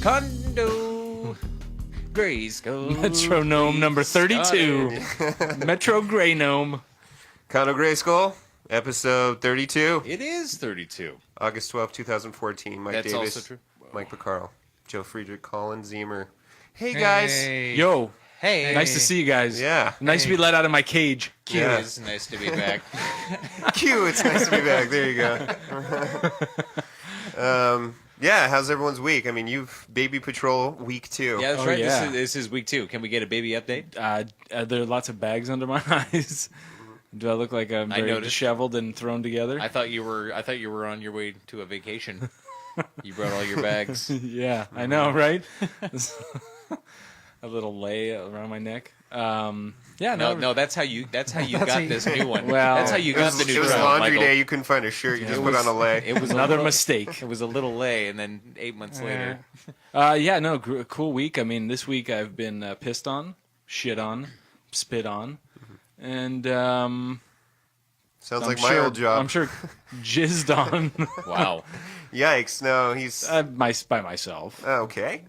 Condo Grayskull. Metronome number 32. Metro Grey Gnome. Condo Grayskull, episode 32. It is 32. August 12th, 2014. Mike That's Davis, also true. Mike Picaro, Joe Friedrich, Colin Zemer. Hey, guys. Hey. Yo. Hey. Nice to see you guys. Yeah. Nice to be let out of my cage. Q Yeah. is nice to be back. Q, it's nice to be back. There you go. Yeah, how's everyone's week? I mean, you've Baby Patrol week 2. Yeah, that's Oh, right. yeah. This is week 2. Can we get a baby update? There are lots of bags under my eyes. Do I look like I'm very noticed. disheveled and thrown together? I thought you were on your way to a vacation. You brought all your bags. Yeah, I know, right? A little lay around my neck. Yeah, No, that's how you got this new one. Well, that's how you got the new It was drone, laundry Michael. day. You couldn't find a shirt. You just put on a lay. It was another mistake. It was a little lay, and then 8 months later. Yeah, no, cool week. I mean, this week I've been pissed on, shit on, spit on, and Sounds I'm like sure, my old job. I'm sure jizzed on Wow. Yikes. No, he's... by myself. okay.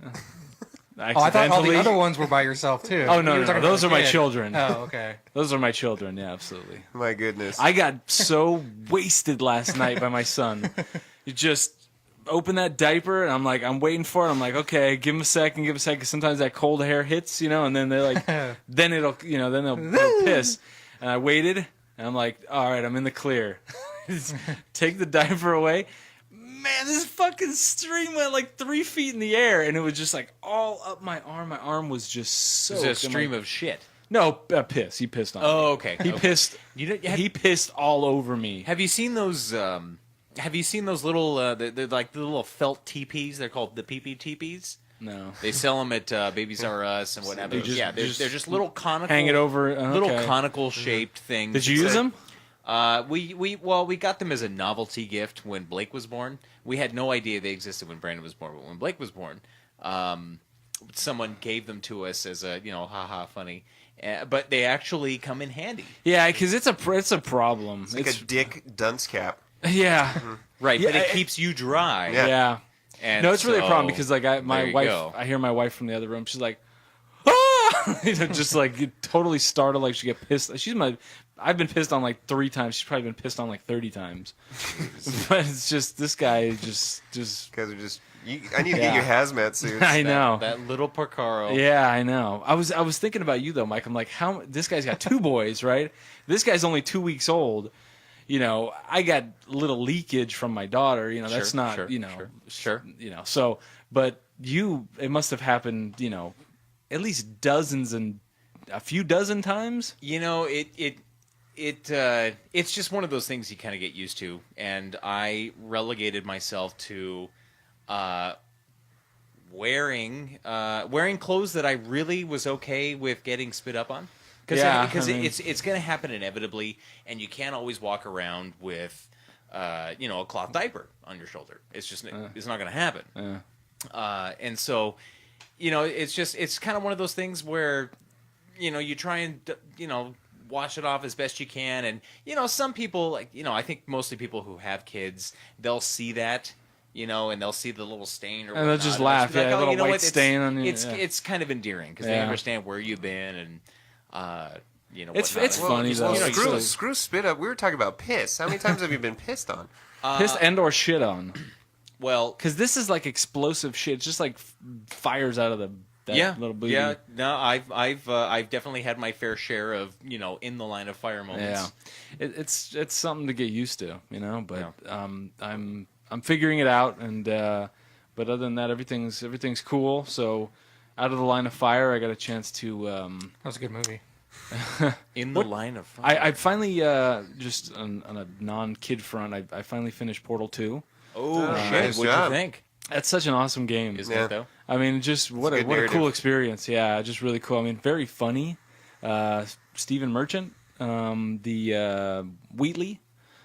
Oh, I thought all the Accidentally. other ones were by yourself too. Oh, You no, were no, talking those about are my a kid. children. Oh, okay. Those are my children, yeah, absolutely. My goodness. I got so wasted last night by my son. You just open that diaper, and I'm waiting for it. I'm like, okay, give him a second. 'Cause sometimes that cold hair hits, and then they're like, then they'll piss. And I waited, and I'm like, all right, I'm in the clear. Take the diaper away. Man, this fucking stream went like 3 feet in the air, and it was just like all up my arm. My arm was just It soaked. was a stream of shit. No, piss. He pissed on me. Oh, okay. He Okay. pissed. He pissed all over me. Have you seen those? Have you seen those little? They're like the little felt teepees. They're called the pee-pee teepees. No. They sell them at Babies R Us and whatever. They just- They're just little conical. Hang it over. Okay. Little conical shaped things. Did you use them? We got them as a novelty gift when Blake was born. We had no idea they existed when Brandon was born, but when Blake was born, someone gave them to us as a haha funny. But they actually come in handy. Yeah, because it's a problem. It's like a dick dunce cap. Yeah. Right, Yeah, but it keeps you dry. Yeah. Yeah. And No, it's really a problem so, because like my there you wife, go. I hear my wife from the other room. She's like, ah! Just like totally startled, like she get pissed. I've been pissed on like 3 times. She's probably been pissed on like 30 times. But it's just this guy just. Guys are just... I need to get you hazmat suits. I know. That little Porcaro. Yeah, I know. I was thinking about you though, Mike. I'm like, this guy's got 2 boys, right? This guy's only 2 weeks old. I got little leakage from my daughter. That's not. Sure. So, but it must have happened. At least dozens and a few dozen times. It's just one of those things you kind of get used to, and I relegated myself to wearing clothes that I really was okay with getting spit up on. Because it's going to happen inevitably, and you can't always walk around with a cloth diaper on your shoulder. It's just it's not going to happen. And so it's kind of one of those things where you try and wash it off as best you can, and some people I think mostly people who have kids, they'll see that. And they'll see the little stain or whatnot. And they'll just laugh. Like, a little white stain on you. It's kind of endearing because they understand where you've been and It's whatnot. funny though. Screw spit up. We were talking about piss. How many times have you been pissed on? Pissed and or shit on. Well, Because this is like explosive shit. It's just like fires out of that little booty. Yeah, no, I've definitely had my fair share of in the line of fire moments. Yeah, it's something to get used to, But I'm figuring it out, and but other than that, everything's cool. So, out of the line of fire, I got a chance to. That was a good movie. In the line of fire. I finally just on a non-kid front, I finally finished Portal 2. Oh shit! Nice What'd job. you think? That's such an awesome game. Isn't it though? I mean, just what a good cool narrative. experience. Yeah, just really cool. I mean, very funny. Stephen Merchant, the Wheatley.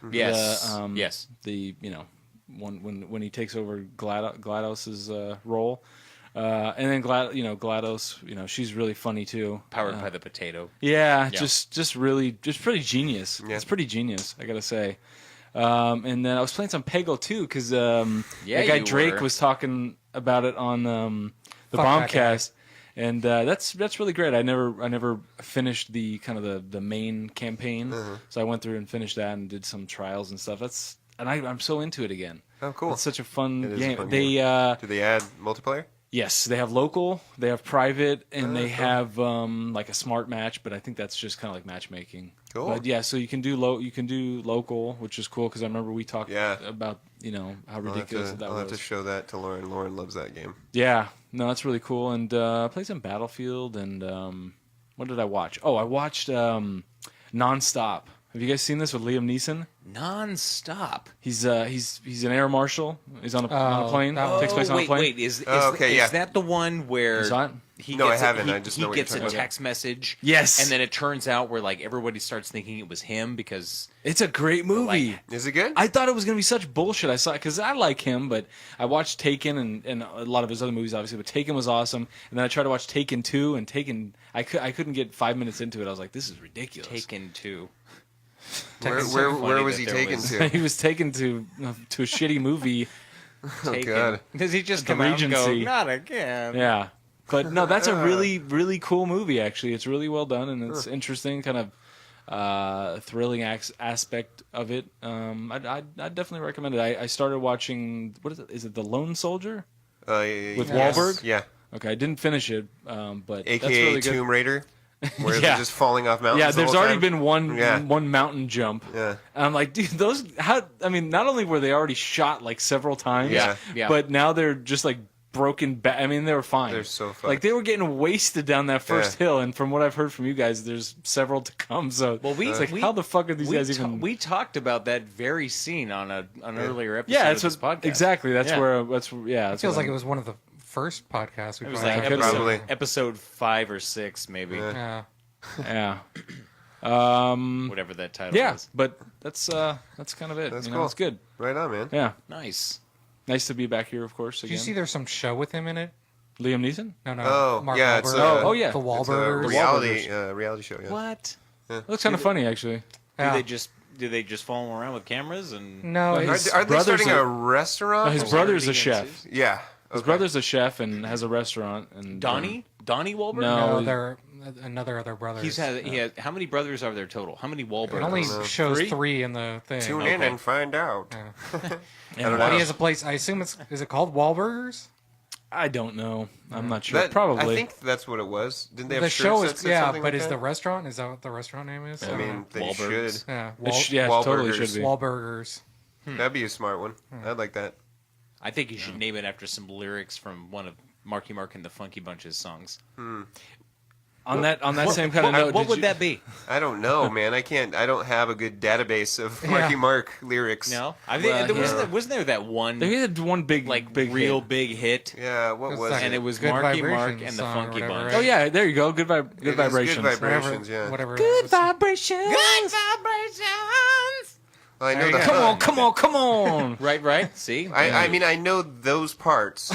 Yes. Yes. The when he takes over GLaDOS's role, and then GLaDOS, she's really funny too. Powered by the potato. Yeah, Yeah. just pretty genius. Yeah. It's pretty genius, I gotta say. And then I was playing some Peggle too, because that guy you Drake were. was talking about it on the Fuck that guy. Bombcast, and that's really great. I never finished the kind of the main campaign, so I went through and finished that and did some trials and stuff. I'm so into it again. Oh, cool. It's such a fun It is a game. fun They game. Do they add multiplayer? yes, they have local, they have private, and they have like a smart match. But I think that's just kind of like matchmaking. Cool. But yeah, so you can do local, which is cool because I remember we talked Yeah. about how ridiculous that I'll was. have to show that to Lauren. Lauren loves that game. Yeah, no, that's really cool. And I played some Battlefield, and what did I watch? Oh, I watched Nonstop. Have you guys seen this with Liam Neeson? Non-stop. He's an air marshal. He's on a plane. that one. Takes place on a wait, plane. wait. Is okay, yeah. that the one where You saw it? he No, I gets a- haven't. he- I just he know what you're gets a talking about. text message. Yes. And then it turns out where like everybody starts thinking it was him because It's a great movie. Like- Is it good? I thought it was going to be such bullshit. I saw it because I like him, but I watched Taken and a lot of his other movies, obviously. But Taken was awesome, and then I tried to watch Taken 2, and Taken I couldn't get 5 minutes into it. I was like, this is ridiculous. Taken 2. Where funny was that he there taken was- to? He was taken to a shitty movie. Oh, God. Does he just The come out and go, Regency. not again? Yeah. But no, that's a really, really cool movie, actually. It's really well done, and it's interesting, kind of thrilling aspect of it. I'd definitely recommend it. I started watching, what is it? Is it The Lone Soldier? With Wahlberg? Yeah. Okay, I didn't finish it, but AKA that's really good. Tomb Raider, where Yeah. they're just falling off mountains. Yeah, the there's whole already time. been one Yeah. mountain jump. Yeah. And I'm like, dude, not only were they already shot like several times, Yeah. Yeah. but now they're just like broken back. I mean, they were fine. They're so fucked. Like they were getting wasted down that first Yeah. hill, and from what I've heard from you guys, there's several to come. So Well, it's like, how the fuck are these guys even? We talked about that very scene on an earlier episode yeah, of that's this what podcast. exactly. That's Yeah. where It feels like it was one of the first podcasts we It was probably like talked episode- about. Probably. episode 5 or 6, maybe. Yeah. Yeah. Yeah. Whatever that title Yeah, is. but that's kind of it. That's you know, cool. It's good. Right on, man. Yeah, Nice. nice to be back here, of course. Did Again. you see there's some show with him in it? Liam Neeson? No. Oh, Mark yeah, it's Wahlberg. a- Oh, yeah. The It's a Wahlburgers. reality show. Yeah. What? It looks kind of funny, actually. Yeah. Do they just follow him around with cameras and No, Well, it's- Are they brother's starting a- a restaurant? His or- brother's a Security chef. Yeah. His okay. brother's a chef and has a restaurant. And Donnie Wahlberg? No. no, they're other brothers. He has how many brothers are there total? How many Wahlbergs? It only know. shows Three? 3 in the thing. Tune in Okay. and find out. Yeah. I don't But know. he has a place. I assume is it called Wahlburgers? I don't know. I'm not sure. That- Probably. I think that's what it was. Didn't they have The shirts show that is said something but like is that? the restaurant? Is that what the restaurant name is? I mean, they Wahlbergs. should. yeah, It totally Wahlburgers. should be. Wahlburgers. That'd be a smart one. I'd like that. I think you should name it after some lyrics from one of Marky Mark and the Funky Bunch's songs. On that same kind of note, What did would you- that be? I don't know, man. I don't have a good database of Marky Mark lyrics. No, I think Well, wasn't there that one They had one big real hit. big hit? Yeah, what It's was like- it? And it was Good Marky Vibrations Mark and the song or Funky whatever, Bunch. right? Oh yeah, there you go. Good It is vibrations. Good vibrations, yeah. Whatever. Good it was. vibrations. Well, I know There you the go. Come on. Right. See, I mean, I know those parts.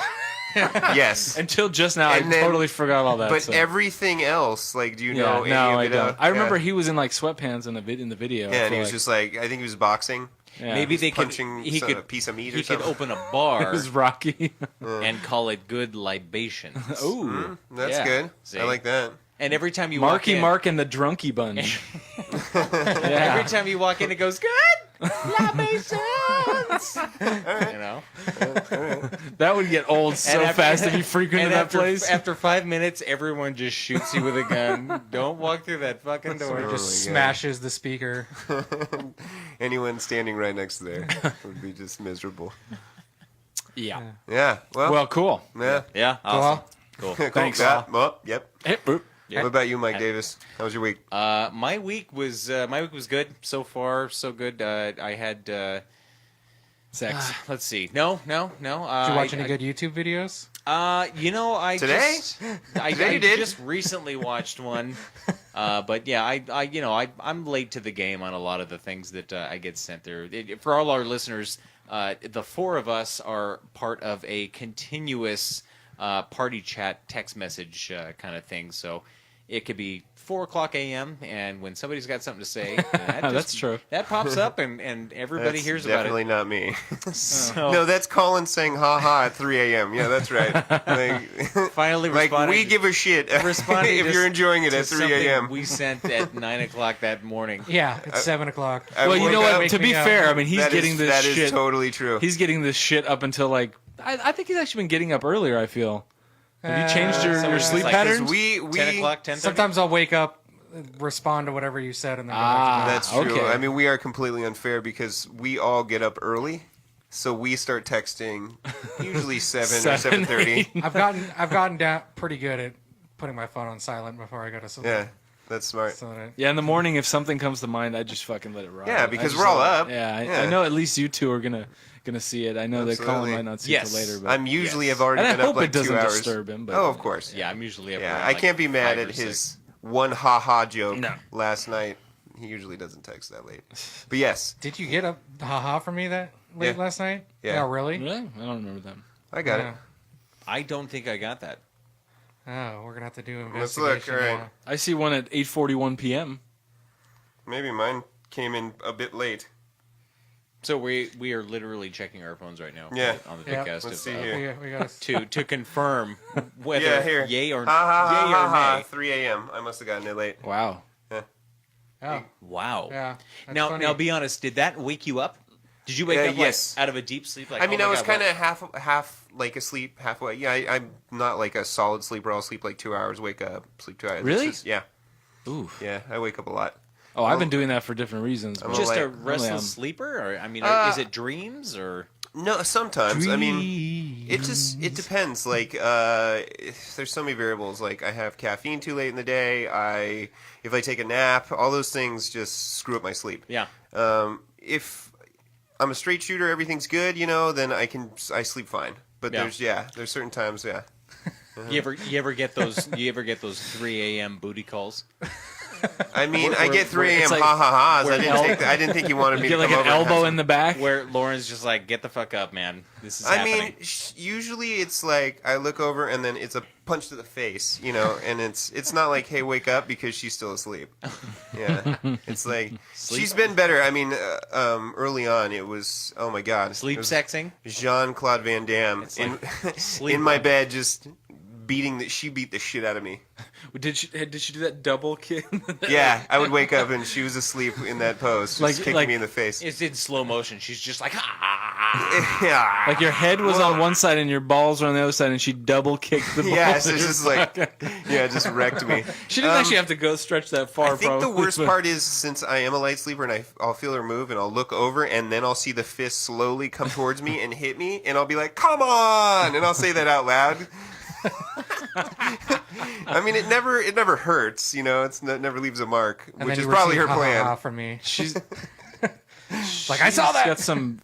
Yes. Until just now, And I then- totally forgot all that. But so. everything else, like, do you yeah, know any no, of I it? don't. I remember yeah. he was in like sweatpants in the video. Yeah, I and he feel was like. just like, I think he was boxing. Yeah. maybe they could punching he a could piece of meat or he could something. open a bar it was Rocky. and call it Good Libations. Ooh, That's Yeah. good. See? I like that. And every time you Marky walk in, Mark and the Drunky Bunch. every time you walk in, it goes Good Libations. You know. That would get old so after- fast if you frequented And that after, place. after 5 minutes, everyone just shoots you with a gun. Don't walk through that fucking door. Oh my Just God. smashes the speaker. Anyone standing right next to there would be just miserable. Yeah. Yeah. Well. Well, cool. yeah. Yeah, awesome. Cool. Cool. Thanks. Yeah. Well, yep. Hey, boop. What about you, Mike Davis? How was your week? My week was good so far, so good. I had Sex. let's see. No. Did you watch any good YouTube videos? I Today? just, Today I you did? just recently watched one. But yeah, I'm late to the game on a lot of the things that I get sent there. For all our listeners, the 4 of us are part of a continuous party chat text message kind of thing. So It could be 4:00 a.m. and when somebody's got something to say, That's true. That pops up and everybody That's hears about definitely it. not me. So No, that's Colin saying "ha ha" at 3 a.m. Yeah, that's right. Like, finally, like responding we give a shit responding if to- you're enjoying it to at 3 something a.m. we sent at 9:00 that morning. Yeah, it's 7 o'clock. I Well, you woke know up- what? To be me up. fair, I mean, he's That getting is- this that shit. is totally true. He's getting this shit up until like I think he's actually been getting up earlier. I feel. Have you changed your sometimes sleep like patterns? 'Cause we 10 o'clock, 10:30. Sometimes I'll wake up, respond to whatever you said, and then go back to bed. That's true. okay. I mean, we are completely unfair because we all get up early, so we start texting usually 7 or 7, 7:30. I've gotten down pretty good at putting my phone on silent before I go to sleep. Yeah, that's smart. So that Yeah, in the morning, if something comes to mind, I just fucking let it ride. Yeah, because I just we're all let it- up. Yeah, Yeah. I know at least you two are gonna see it. I know that Colin Absolutely. might not see Yes. it till later. But I'm usually Yes. have already and I been hope up like it doesn't 2 hours. disturb him. But Oh, of course. Yeah, I'm usually up Yeah, around, I can't be mad 5 or at 6. his one ha-ha joke No. last night. He usually doesn't text that late. But yes, Did you get a haha from me that late Yeah. last night? Yeah. Oh, really? really, I don't remember that. I got Yeah. it. I don't think I got that. Oh, we're gonna have to do an Let's investigation. look, all right. now. I see one at 8:41 p.m. Maybe mine came in a bit late. So we are literally checking our phones right now. Yeah. On the Yeah. Vidcast Let's of, see here. We got to confirm whether Yeah, here. yay or Ha ha yay ha or ha. nay. 3 a.m. I must have gotten it late. Wow. Oh, Wow. yeah. That's Now, funny. now, be honest. Did that wake you up? Did you wake up yes. like, out of a deep sleep? Like, I mean, oh I my was God, kind what- of half like asleep, halfway. Yeah, I'm not like a solid sleeper. I'll sleep like 2 hours, wake up, sleep 2 hours. Really? It's just- yeah, Ooh. yeah. I wake up a lot. Oh, I've been doing that for different reasons. I'm but- just like- a restless I'm- sleeper, or I mean, is it dreams or? No, sometimes. I mean, it depends. Like, there's so many variables. Like, I have caffeine too late in the day. If I take a nap, all those things just screw up my sleep. Yeah. If I'm a straight shooter, everything's good, then I sleep fine. But Yeah. there's certain times, yeah. You ever get those? You ever get those 3 a.m. booty calls? I mean, I We're- get 3 it's a.m. like- ha-ha-has. we're I didn't think you wanted me You to get like come an over and have elbow some- in the back. Where Lauren's just like, get the fuck up, man. This is I happening. mean, usually it's like I look over and then it's a punch to the face, and it's not like, hey, wake up, because she's still asleep. Yeah, it's like she's been better. I mean, early on it was, oh my god, Sleep it was sexing? Jean-Claude Van Damme in sleep in my walk. bed, just she beat the shit out of me. Did she do that double kick? Yeah, I would wake up and she was asleep in that pose, just Like- kicking like- me in the face. It's in slow motion. She's just like, ah. Yeah, Like your head was on one side and your balls were on the other side, and she double kicked the balls. yeah, so in it's your just like, pocket. yeah, it just wrecked me. She didn't actually have to go stretch that far. I think probably, the worst but- part is, since I am a light sleeper and I'll feel her move and I'll look over and then I'll see the fist slowly come towards me and hit me and I'll be like, come on! And I'll say that out loud. I mean, it never hurts, it never leaves a mark, And which then is you probably her receive ha, ha, ha plan. from me. She's Like, I saw that. got some.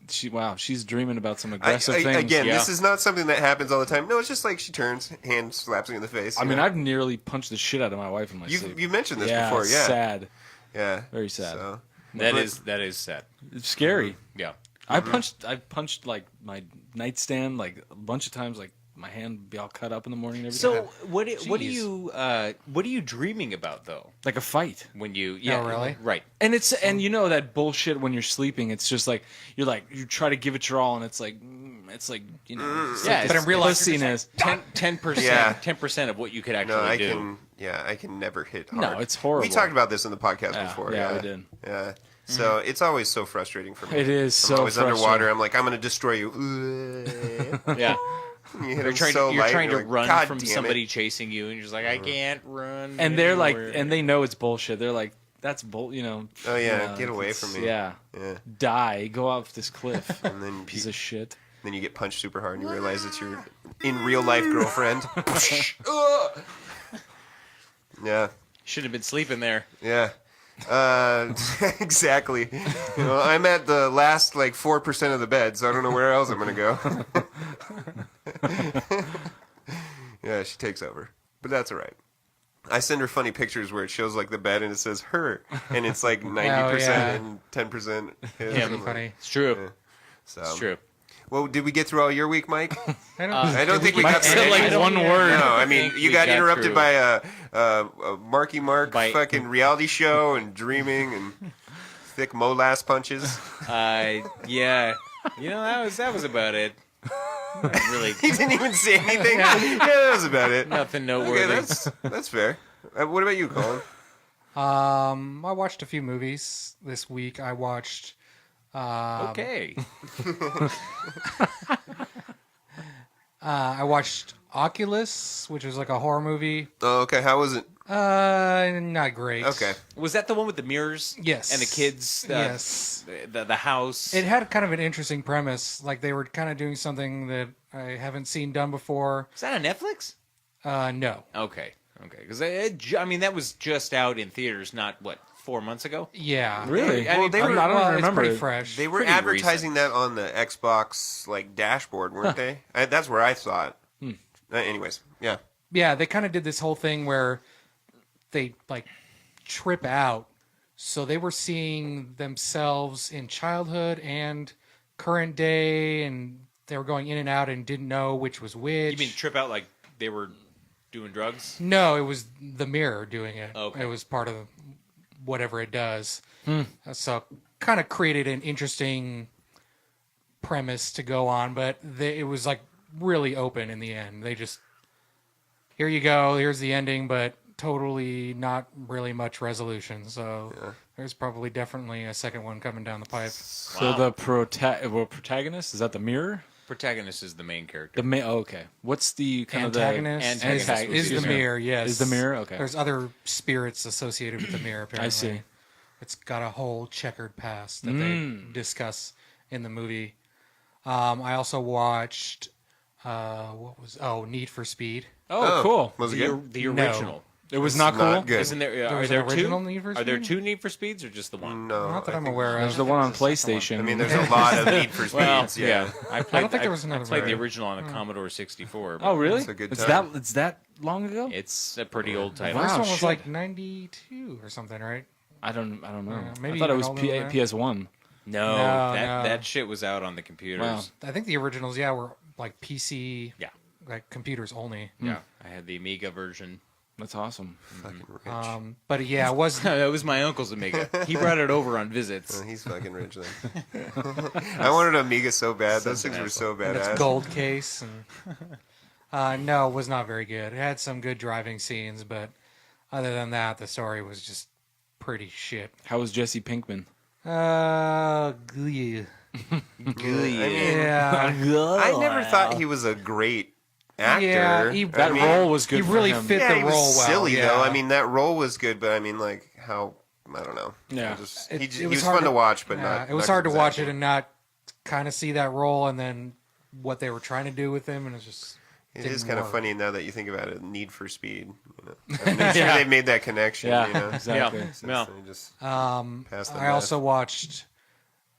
She's dreaming about some aggressive things. Again, yeah. this is not something that happens all the time. No, it's just like she turns, hand slaps me in the face. I mean, I've nearly punched the shit out of my wife in my sleep. you mentioned this Yeah, before, yeah. sad. Yeah. Very sad. So, That is sad. It's scary. Yeah. I punched like my nightstand like a bunch of times. Like my hand would be all cut up in the morning and everything. So what are you dreaming about though? Like a fight. When you really? Right. And it's that bullshit when you're sleeping. It's just like you try to give it your all, and it's like it's Yeah, like but this in real life, you're pussiness. 10%, Yeah. 10% of what you could actually no, I do. can never hit hard. No, it's horrible. We talked about this in the podcast Yeah, before. yeah, we did. Yeah. So it's always so frustrating for me. It is I'm so always frustrating. underwater. I'm like, I'm going to destroy you. Yeah. You hit You're him trying, so you're light, trying to you're like, run "God from damn somebody it." chasing you, and you're just like, I can't run. And they're like, anywhere. and they know it's bullshit. They're like, that's Oh yeah, get away from me. Yeah, Yeah. die, go off this cliff, And then piece of shit. then you get punched super hard and you realize it's your in real life girlfriend. Ugh. Yeah. Should have been sleeping there. Yeah. Exactly. I'm at the last 4% of the bed, so I don't know where else I'm gonna go. Yeah, she takes over, but that's all right. I send her funny pictures where it shows the bed and it says her, and it's 90% yeah. and 10% his. Yeah, I'm like, Funny. It's true. Yeah. So, It's true. Well, did we get through all your week, Mike? I I don't think we Mike got said through like any. one word. No, I mean, you got interrupted through. by a Marky Mark By- fucking reality show and dreaming and thick molasse punches. Yeah. You know, that was about it. Not really, He didn't even say anything. Yeah, that was about it. nothing noteworthy. Okay, that's fair. What about you, Colin? I watched a few movies this week. I watched. Okay. I watched Oculus, which was like a horror movie. Oh, okay. How was it? Not great. Okay. Was that the one with the mirrors? Yes. And the kids? Yes. The house? It had kind of an interesting premise. Like they were kind of doing something that I haven't seen done before. Is that on Netflix? No. Okay. Because I mean, that was just out in theaters, not, 4 months ago? Yeah. Really? I mean, they were- I don't Well, remember. It's pretty It. fresh. They were Pretty advertising that on the Xbox like dashboard, weren't they? That's where I saw it. Anyways, yeah. Yeah, they kind of did this whole thing where they like trip out. So they were seeing themselves in childhood and current day, and they were going in and out and didn't know which was which. You mean trip out like they were doing drugs? No, it was the mirror doing it. Okay. It was part of whatever it does. So kind of created an interesting premise to go on, but it was like really open in the end. They just, here you go, here's the ending, but totally not really much resolution. So there's probably definitely a second one coming down the pipe. So the protagonist, is that the mirror? Protagonist is the main character. Okay. What's the kind Antagonist, of the Antagonist is the mirror, yes. Is the mirror? Okay. There's other spirits associated with the mirror, apparently. I see. It's got a whole checkered past that they discuss in the movie. I also watched, Need for Speed. Oh, cool. Was it good? The No. original. It was not cool. Not good. Isn't there? There Are was there an original two? Need for Are there Speed? two Need for Speeds or just the one? No, Not that I I'm think- aware of. There's the one on There's a second PlayStation. I mean, there's a lot of Need for Speeds. Well, yeah. I played. don't think there was another I played the variant. original on a Commodore 64. but Oh, really? It's a good It's time. that long ago? It's a pretty old The title. first Wow, one was shit. like 92 or something, right? I don't know. maybe I thought it even was older than that. PS1. No, No, that shit was out on the computers. Wow. I think the originals, were like PC, Yeah, like computers only. yeah. I had the Amiga version. That's awesome. Fucking rich. But yeah, it was That was my uncle's Amiga. He brought it over on visits. Oh, he's fucking rich then. I wanted an Amiga so bad. Those things were so in its badass. gold case, and no, it was not very good. It had some good driving scenes, but other than that, the story was just pretty shit. How was Jesse Pinkman? Glee. I mean, Yeah, I never thought he was a great actor. Yeah, That role was good he for really him. fit Yeah, the he role was well. silly yeah. though. I mean, that role was good, but I mean, like how I don't know. Yeah. He was was hard fun to watch, but yeah, not. it was not hard to good watch acting. it and not kind of see that role, and then what they were trying to do with him, and it's just. It didn't is kind of work. funny now that you think about it. Need for Speed. I'm not sure they made that connection. Yeah, You know? exactly. Yeah. Since Yeah. they just passed the I also watched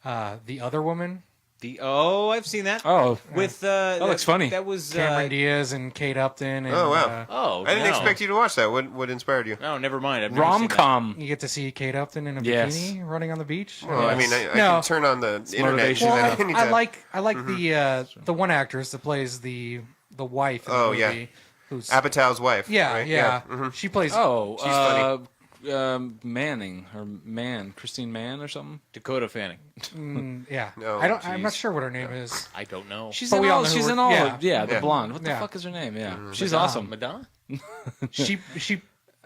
The Other Woman. I've seen that. Oh, With that looks funny. That was Cameron Diaz and Kate Upton. And, Oh, wow. Oh, I didn't no. expect you to watch that. What inspired you? No, never mind. I've never seen that. rom-com. you get to see Kate Upton in a Yes. bikini running on the beach. Well, I mean, I No. can turn on the internet. motivation. Well, anytime. I like the one actress that plays the wife in the Oh, movie. yeah. Who's Apatow's wife. yeah, right? yeah. Mhm. She plays. Oh, She's funny. Manning or Mann, Christine Mann or something. Dakota Fanning. Yeah. Oh, I'm not geez. sure what her name is. I don't know. She's But in we all all. know She's who in we're- all. yeah. Yeah, the Yeah. blonde. What the Yeah. fuck is her name? Yeah, she's Madonna. awesome. Madonna? She.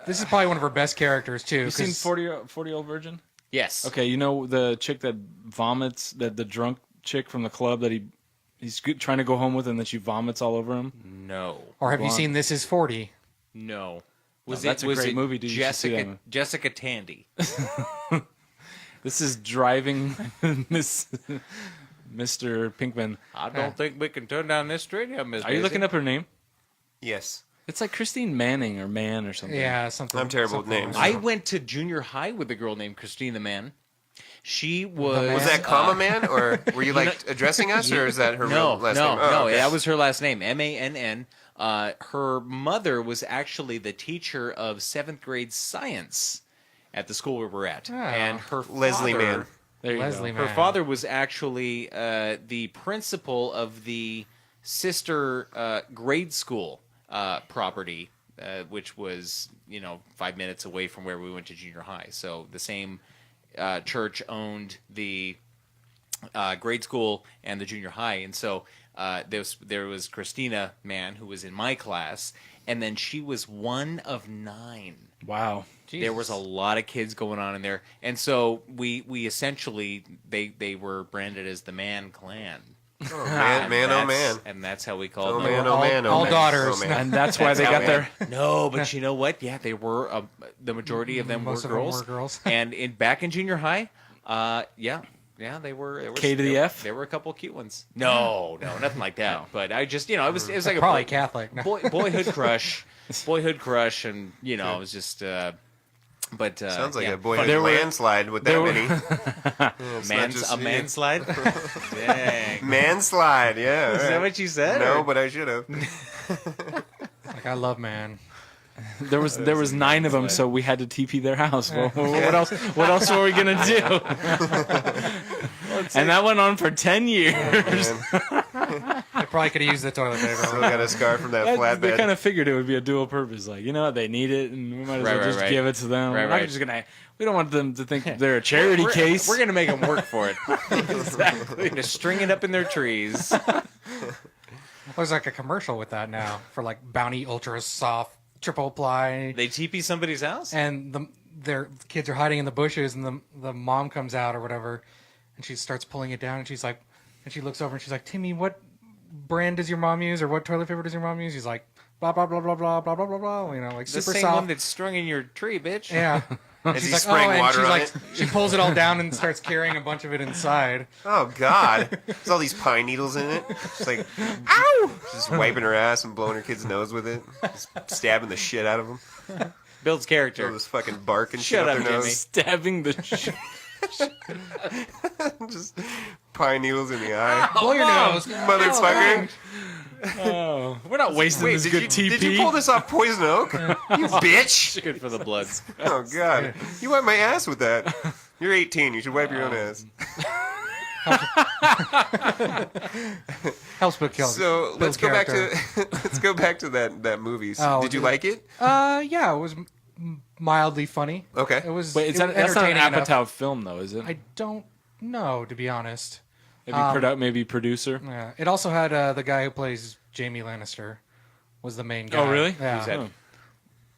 This is probably one of her best characters too. You seen 'cause- 40-Year-Old Virgin? Yes. Okay, you know the chick that vomits, the drunk chick from the club that he's trying to go home with, and then she vomits all over him. No. Or have you Blonde. seen This Is 40? No. That's a great movie, dude. You should see that Jessica one. Jessica Tandy. This is driving Mr. Pinkman. I don't think we can turn down this radio, Miss. Are you looking up her name? Yes. It's like Christine Manning or Mann or something. Yeah, something. I'm terrible with something names. like I went to junior high with a girl named Christine the Man. She was. Man? Was that comma man, or were you like addressing us, or is that her No, real last no, name? Oh, no. okay. That was her last name, Mann. Her mother was actually the teacher of 7th grade science at the school we were at, Oh. and her Leslie father- Mann. There you Leslie go. Mann. Her father was actually the principal of the sister grade school property, which was 5 minutes away from where we went to junior high. So the same church owned the grade school and the junior high, and so there was Christina Mann, who was in my class, and then she was one of 9. Wow. Jesus. There was a lot of kids going on in there, and so we essentially they were branded as the Mann clan. Oh man. And that's how we called Oh them. man, oh man, oh all man. daughters. Oh, man. And that's why they got their... No, but you know what? Yeah, they were. The majority of them Most were of them girls. were girls. And back in junior high, yeah, they were. K to the F? There were a couple cute ones. No, nothing like that. No. But I just, it was like Probably a Catholic. No. boyhood crush, and it was just. But Sounds like yeah. a boyhood There were- landslide with that many. Manslide. Dang. Manslide, yeah. Is right. that what you said? No, or- but I should have. Like, I love man. There was 9 of them, so we had to TP their house. Well, what else? What else were we gonna do? And that went on for 10 years. I probably could have used the toilet Still paper. got a scar from that They flatbed. kind of figured it would be a dual purpose. Like, they need it, and we might as well Right, just right. give it to them. Right, We're not right. just gonna. We don't want them to think they're a charity case. We're gonna make them work for it. exactly. Just string it up in their trees. There's like a commercial with that now for like Bounty Ultra Soft Triple Ply. They TP somebody's house. And their kids are hiding in the bushes, and the mom comes out or whatever, and she starts pulling it down, and she's like, and she looks over and she's like, Timmy, what brand does your mom use, or what toilet paper does your mom use? He's like, blah blah blah blah blah blah blah blah blah. Like The super same soft. one that's strung in your tree, bitch. Yeah. Is She's he like, spraying and water she's on like, it? she pulls it all down and starts carrying a bunch of it inside. Oh God! There's all these pine needles in it. It's like, ow! Just wiping her ass and blowing her kid's nose with it. Just stabbing the shit out of them. Builds All character. this fucking bark and shit Shut up up, their Jimmy. nose. Stabbing the shit. Just pine needles in the eye. Blow your nose. Motherfucker! Oh, we're not wasting Wait, this good TP. did you pull this off Poison Oak? You bitch! Good for the bloods. Oh God! You wipe my ass with that. You're 18. You should wipe your own ass. Helps but kills. So let's go back to that movie. Oh, Did you dude. like it? Yeah, it was mildly funny. Okay. It was. Wait, that's not an entertaining enough. Apatow film, though, is it? I don't know, to be honest. Maybe producer. Yeah. It also had the guy who plays Jaime Lannister was the main guy. Oh, really? Yeah. Who's that? Oh.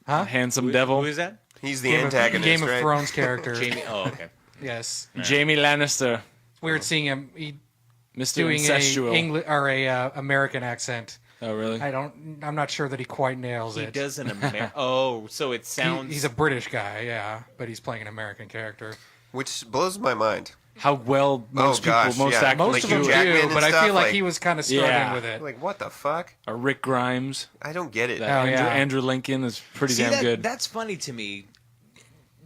Huh? Handsome devil. Who is that? He's the Game antagonist, of right? Thrones character. Jamie. Oh, okay. Yes. Jamie Lannister. Weird seeing him Mr. doing Incestual. a American accent. Oh, really? I'm not sure that he quite nails He it. does an American. Oh, so it sounds. He's a British guy, yeah, but he's playing an American character. Which blows my mind. How well most gosh, people, most yeah. actors Most Like of do them Hugh it. Jackman do, and but I stuff, feel like like- he was kind of struggling Yeah. with it. Like, what the fuck? Or Rick Grimes. I don't get it. That Oh, yeah. Andrew Lincoln is pretty See, damn good. That's funny to me,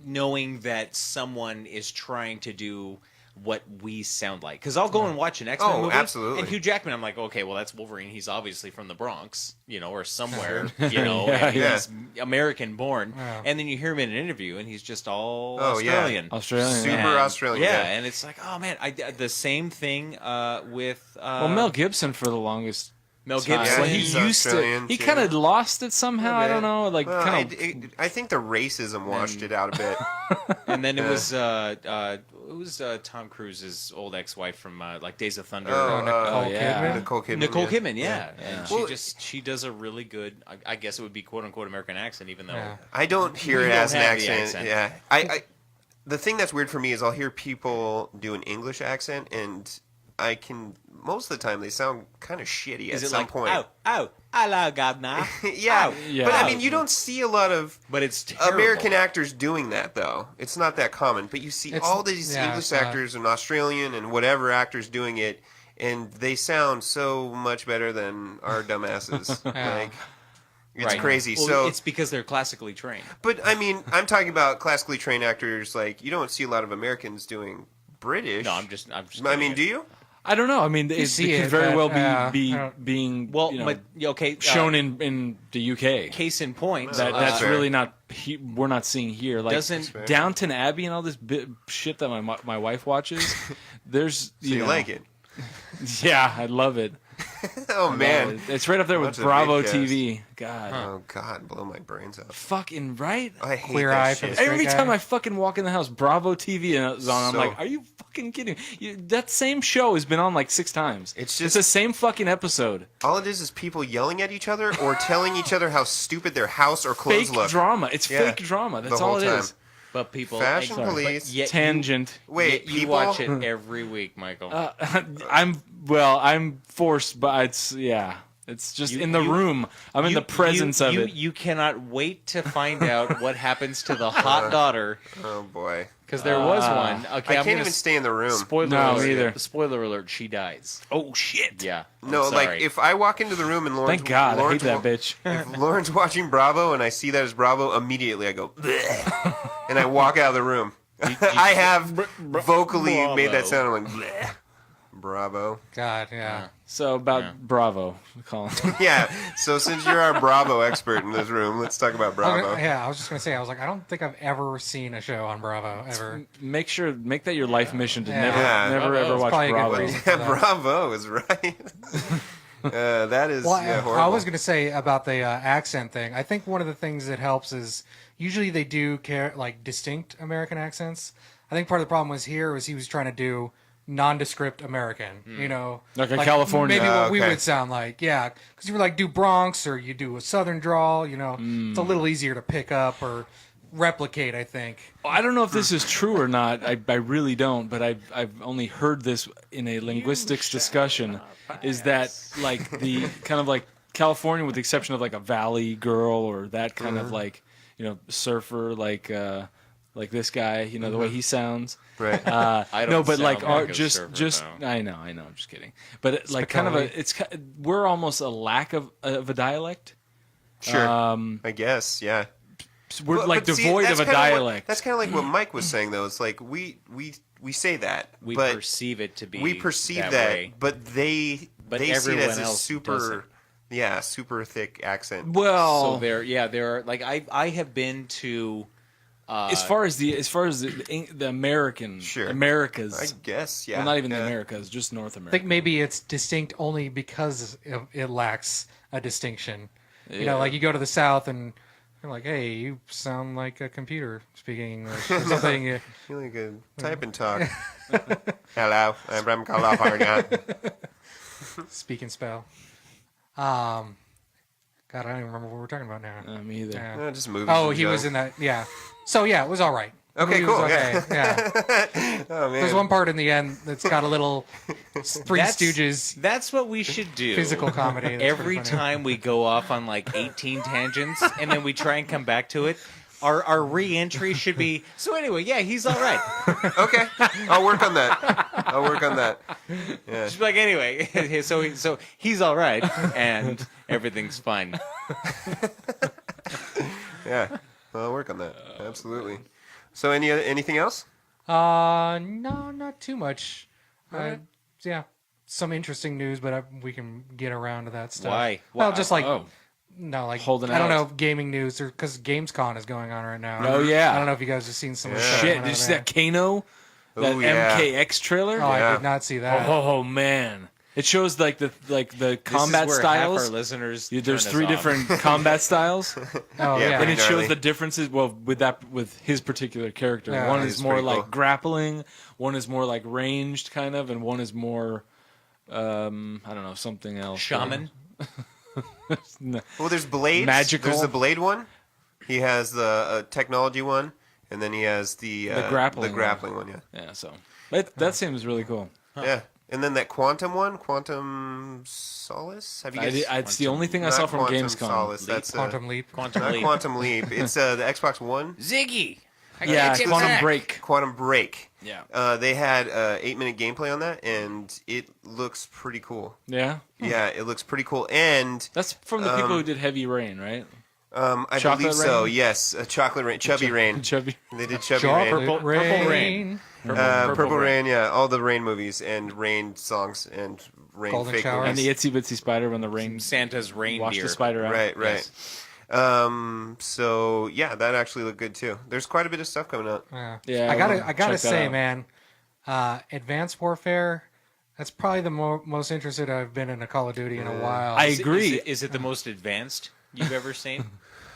knowing that someone is trying to do what we sound like. Because I'll go and watch an X-Men Oh, movie, absolutely. and Hugh Jackman, I'm like, okay, well, that's Wolverine. He's obviously from the Bronx, or somewhere, Yeah, and yeah. he's American-born. Yeah. And then you hear him in an interview, and he's just all Oh, yeah. Australian. Australian. Super yeah. Australian. Yeah, Yeah. and it's like, oh man, the same thing with Well, Mel Gibson for the longest Mel time. Gibson. Yeah, he he's used to. Australian, He too. kind of lost it somehow. I don't know. Like Well, kind of. I think the racism washed it out a bit. And then Yeah. it was Tom Cruise's old ex-wife from like Days of Thunder. Oh, Nicole yeah. Kidman. Nicole Kidman. Nicole yeah. Kidman, yeah. And Well, she does a really good, I guess it would be quote unquote American accent, even though Yeah. I don't hear We it don't as an have the accent. accent. Yeah. I the thing that's weird for me is I'll hear people do an English accent and I can most of the time they sound kind of shitty is at it some like point. oh hello governor, Yeah. Yeah. But I mean you don't see a lot of but it's terrible. American actors doing that though. It's not that common, but you see It's- all these yeah, English it's not. actors and Australian and whatever actors doing it, and they sound so much better than our dumbasses. Yeah. Like it's Right. crazy. Well, So, it's because they're classically trained. but I mean, I'm talking about classically trained actors. Like you don't see a lot of Americans doing British. No, I'm just. I mean, do you? I don't know. I mean, it see could it, very but, well be I don't- being Well, you know, but okay, shown in the UK. case in point, That's fair. really not. We're not seeing here. Like Doesn't- Downton Abbey and all this shit that my wife watches. There's So you know, like it? Yeah, I love it. Oh man. It's right up there with Watch the Bravo Vidcast. TV. God, Oh God, blow my brains out. fucking right. I hate Queer that eye shit. for the Every Straight time guy? I fucking walk in the house, Bravo TV is on. I'm So- like, are you fucking kidding me? That same show has been on like 6 times. It's just- the same fucking episode. All it is people yelling at each other or telling each other how stupid their house or clothes Fake look. drama. It's Yeah, fake drama. the That's whole all it time. is. but people Fashion but police. yet Tangent. Wait, you people? watch it every week, Michael. I'm forced, but it's just You- in the you- room. I'm in the presence of it. You cannot wait to find out what happens to the hot daughter, Oh boy. because there was one. Okay, I I'm can't gonna even stay in the room. spoiler No, alert. me either. Spoiler alert: she dies. Oh shit! Yeah. I'm No, like sorry. if I walk into the room and Lauren's Thank God, I hate Lauren's that wa- bitch. If Lauren's watching Bravo and I see that as Bravo, immediately I go bleh, and I walk out of the room. I have vocally made that sound. I'm like bleh. Bravo. God, yeah. So about Bravo, Colin. Yeah. So since you're our Bravo expert in this room, let's talk about Bravo. I was just gonna say, I was like, I don't think I've ever seen a show on Bravo ever. make that your life mission to Yeah. never Yeah. never Bravo ever is watch probably a good Bravo. reason. for that. Bravo is right. That is Well, horrible. I was going to say about the accent thing. I think one of the things that helps is usually they do care like distinct American accents. I think part of the problem was here was he was trying to do nondescript American, you know, Like a California. maybe what we okay. would sound like, yeah, because you were like do Bronx or you do a Southern drawl, you know, it's a little easier to pick up or replicate. I think. I don't know if this is true or not. I really don't, but I've only heard this in a linguistics discussion. Is that like the kind of like California, with the exception of like a Valley Girl or that kind of like surfer like this guy, the way he sounds. Right. I don't No, but sound like like a just surfer, though. I know, I'm just kidding. But like kind of we're almost a lack of a dialect. Sure. Um, I guess. Yeah. We're But- like but see, devoid that's of a kinda dialect. That's kind of like what Mike was saying, though. It's like we say that, We but perceive it to be. we perceive that, that, way. but they But see it everyone as a else super, super thick accent. Well, So there are like I have been to. as far as the American Sure. Americas, I guess, yeah. well, not even the Yeah. Americas, just North I America. think maybe it's distinct only because it lacks a distinction. You know, Yeah. like you go to the South and you're like, hey, you sound like a computer speaking English or something. You like a type and talk. Hello, I'm from California. Speak and spell. God, I don't even remember what we're talking about now. Me either. Yeah. Just movies. Oh, in he was general. in that. Yeah. So yeah, it was all right. The Okay, movie was cool, okay, yeah. Oh man. There's one part in the end that's got a little Three That's- Stooges That's what we should do. physical comedy. That's Every pretty funny. time we go off on like 18 tangents and then we try and come back to it, our re-entry should be. So anyway, yeah, he's all right. Okay, I'll work on that. Yeah. Just be like anyway, so he's all right and everything's fine. Yeah, I'll work on that. Absolutely. So anything else? No, not too much. Yeah, some interesting news, but we can get around to that stuff. Why? Well, just like Oh. no, like Holding I don't out. know gaming news, or because Gamescom is going on right now. Oh, yeah. I don't know if you guys have seen some of the Yeah. stuff Shit, going did you on see there. that Kano? That Ooh, yeah. MKX trailer? Oh, I Yeah. did not see that. Oh man, it shows like the combat this is where styles. Half our listeners. There's turn us 3 off. different combat styles, Oh Yeah, yeah, and it shows gnarly. the differences. Well, with his particular character, Yeah. one He's is more pretty like cool. grappling, one is more like ranged kind of, and one is more I don't know, something else. Shaman. Well, there's blades. Magical. There's the blade one. He has the technology one, and then he has the grappling one. Yeah. Yeah, so that seems really cool. Yeah. And then that quantum one, Quantum Solace. Have you guys? It's the only thing I saw Not from Quantum Gamescom. Solace. That's Quantum Leap. Quantum not Leap. Quantum Leap. It's the Xbox One. Ziggy. I Yeah, can't get Quantum back. Break. Quantum Break. Yeah. They had 8-minute gameplay on that, and it looks pretty cool. Yeah, Yeah, it looks pretty cool. And that's from the people who did Heavy Rain, right? I Chocolate believe so. Rain? Yes, Chocolate Rain, Chubby Rain. Chubby. They did Chubby Rain. Chocolate Purple Rain. Purple Rain, yeah, all the Rain movies and Rain songs and Rain Golden fake Shower. movies. And the Itsy Bitsy Spider when the rain Santa's reindeer. washed the spider out. Right. Yes. So yeah, that actually looked good too. There's quite a bit of stuff coming out. Yeah, I gotta check that say, out. man, Advanced Warfare. That's probably the most interested I've been in a Call of Duty in a while. I agree. Is it the most advanced you've ever seen?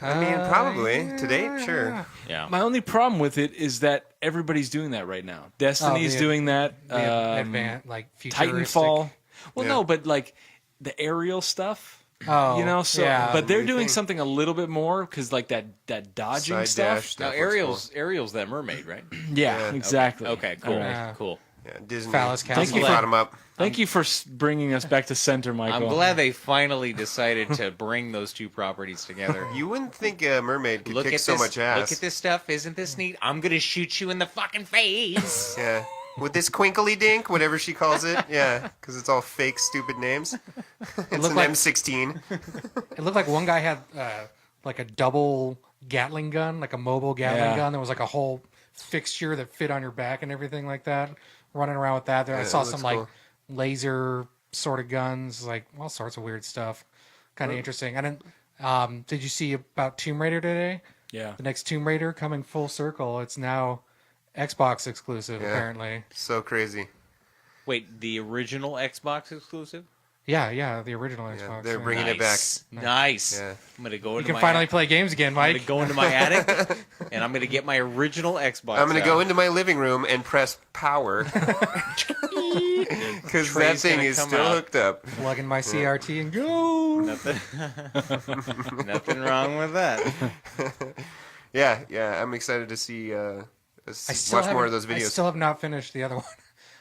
I mean, probably to date, sure. Yeah. My only problem with it is that everybody's doing that right now. Destiny's doing that. Advanced, like futuristic. Titanfall. Well, Yeah. no, but like the aerial stuff. Oh, You know, so yeah. but they're What do you doing think? something a little bit more because like that dodging Side stuff. dash Now, stuff. Ariel's that mermaid, right? Yeah, Yeah. exactly. Okay, cool, All right. Yeah. cool. Yeah, Disney. Phallus Castle. Disney Thank you brought them up. Thank you for bringing us back to center, Michael. I'm glad they finally decided to bring those two properties together. You wouldn't think a mermaid could Look kick at so this. much ass. Look at this stuff. Isn't this neat? I'm gonna shoot you in the fucking face. Yeah. With this twinkly dink, whatever she calls it. Yeah, because it's all fake, stupid names. It's an looked like- M16. It looked like one guy had like a double Gatling gun, like a mobile Gatling Yeah. gun. There was like a whole fixture that fit on your back and everything like that. Running around with that. There, I Yeah, saw it some looks like cool. laser sort of guns, like all sorts of weird stuff. Kind of interesting. And then, did you see about Tomb Raider today? Yeah. The next Tomb Raider coming full circle. It's now Xbox exclusive, Yeah. apparently. So crazy. Wait, the original Xbox exclusive? Yeah, the original Yeah, Xbox. they're yeah. bringing it back. Nice. Yeah. I'm gonna go You into can my finally play games again, I'm Mike. gonna go into my attic and I'm gonna get my original Xbox. I'm going to out. go into my living room and press power. Because that Trey's thing gonna is come still out. hooked up. Plug in my CRT and go. Nothing. Nothing wrong with that. Yeah, I'm excited to see, I still watch more of haven't- those videos. I still have not finished the other one.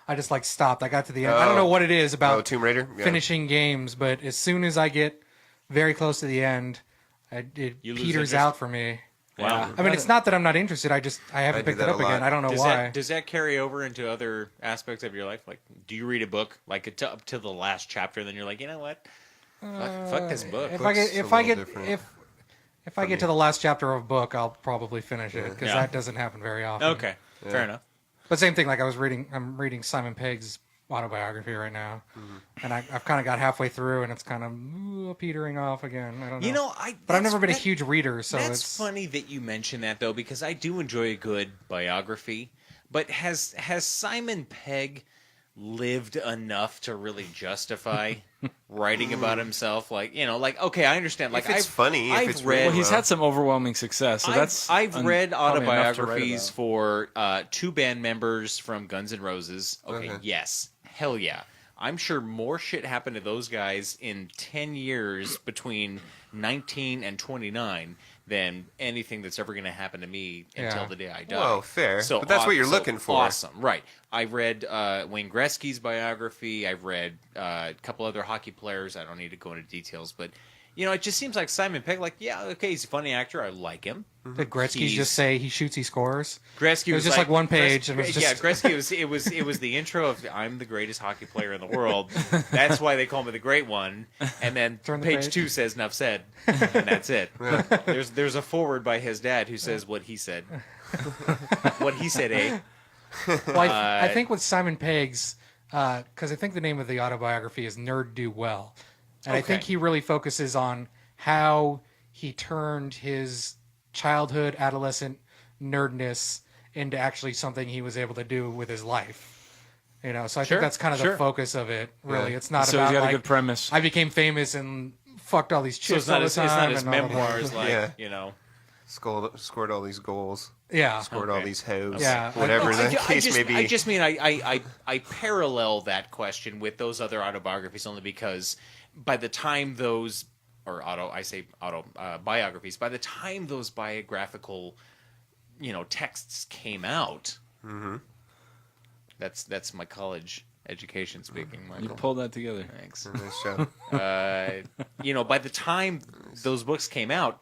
I just like stopped. I got to the end. I don't know what it is about Tomb Raider? Yeah. finishing games, but as soon as I get very close to the end, it You lose peters interest? out for me. Wow. I mean, it's not that I'm not interested. I haven't do picked that it a up again. lot. I don't know why. Does that carry over into other aspects of your life? Like, do you read a book like up to the last chapter, and then you're like, you know what? Fuck this book. If Books a little different if I get to the last chapter of a book, I'll probably finish it because Yeah. that doesn't happen very often. Okay, fair enough. But same thing. Like I'm reading Simon Pegg's autobiography right now, and I've kind of got halfway through, and it's kind of petering off again. I don't know. You know, but I've never been a that- huge reader, so That's it's funny that you mention that though, because I do enjoy a good biography. But has Simon Pegg lived enough to really justify writing about himself? Like, you know, like, okay, I understand. Like, If it's funny, if I've it's read. really Well, he's had some overwhelming success, so that's I've read probably enough to write autobiographies about. for two band members from Guns N' Roses. Okay, Okay. yes, hell yeah. I'm sure more shit happened to those guys in 10 years between 19 and 29 than anything that's ever going to happen to me until Yeah. the day I die. Well, fair. But that's what you're looking for. Awesome, right. I read Wayne Gretzky's biography. I've read a couple other hockey players. I don't need to go into details, but you know, it just seems like Simon Pegg, like, yeah, okay, he's a funny actor. I like him. Did Gretzky He's- just say he shoots, he scores? Gretzky It was just like one page, and it was yeah, just- Gretzky was the intro of I'm the greatest hockey player in the world. That's why they call me the great one. And then Turn the page page. 2 says enough said, and that's it. There's a forward by his dad who says what he said. What he said, eh? Well, I think with Simon Pegg's, because I think the name of the autobiography is Nerd Do Well. And I think Okay. he really focuses on how he turned his childhood, adolescent nerdness into actually something he was able to do with his life. You know, so I Sure, think that's kind of sure. the focus of it, really. Yeah. It's not So about he's got like, a good premise. I became famous and fucked all these So chicks it's not all the his, time. it's not his and all of that. memoirs, like, Yeah. you know. Scored all these goals. Yeah. Scored all Okay. these hoes. Yeah. Whatever No, the case may be. I just mean I parallel that question with those other autobiographies only because by the time those biographies, by the time those biographical, you know, texts came out, that's my college education speaking, Michael. You pulled that together. Thanks. Nice job. You know, by the time those books came out,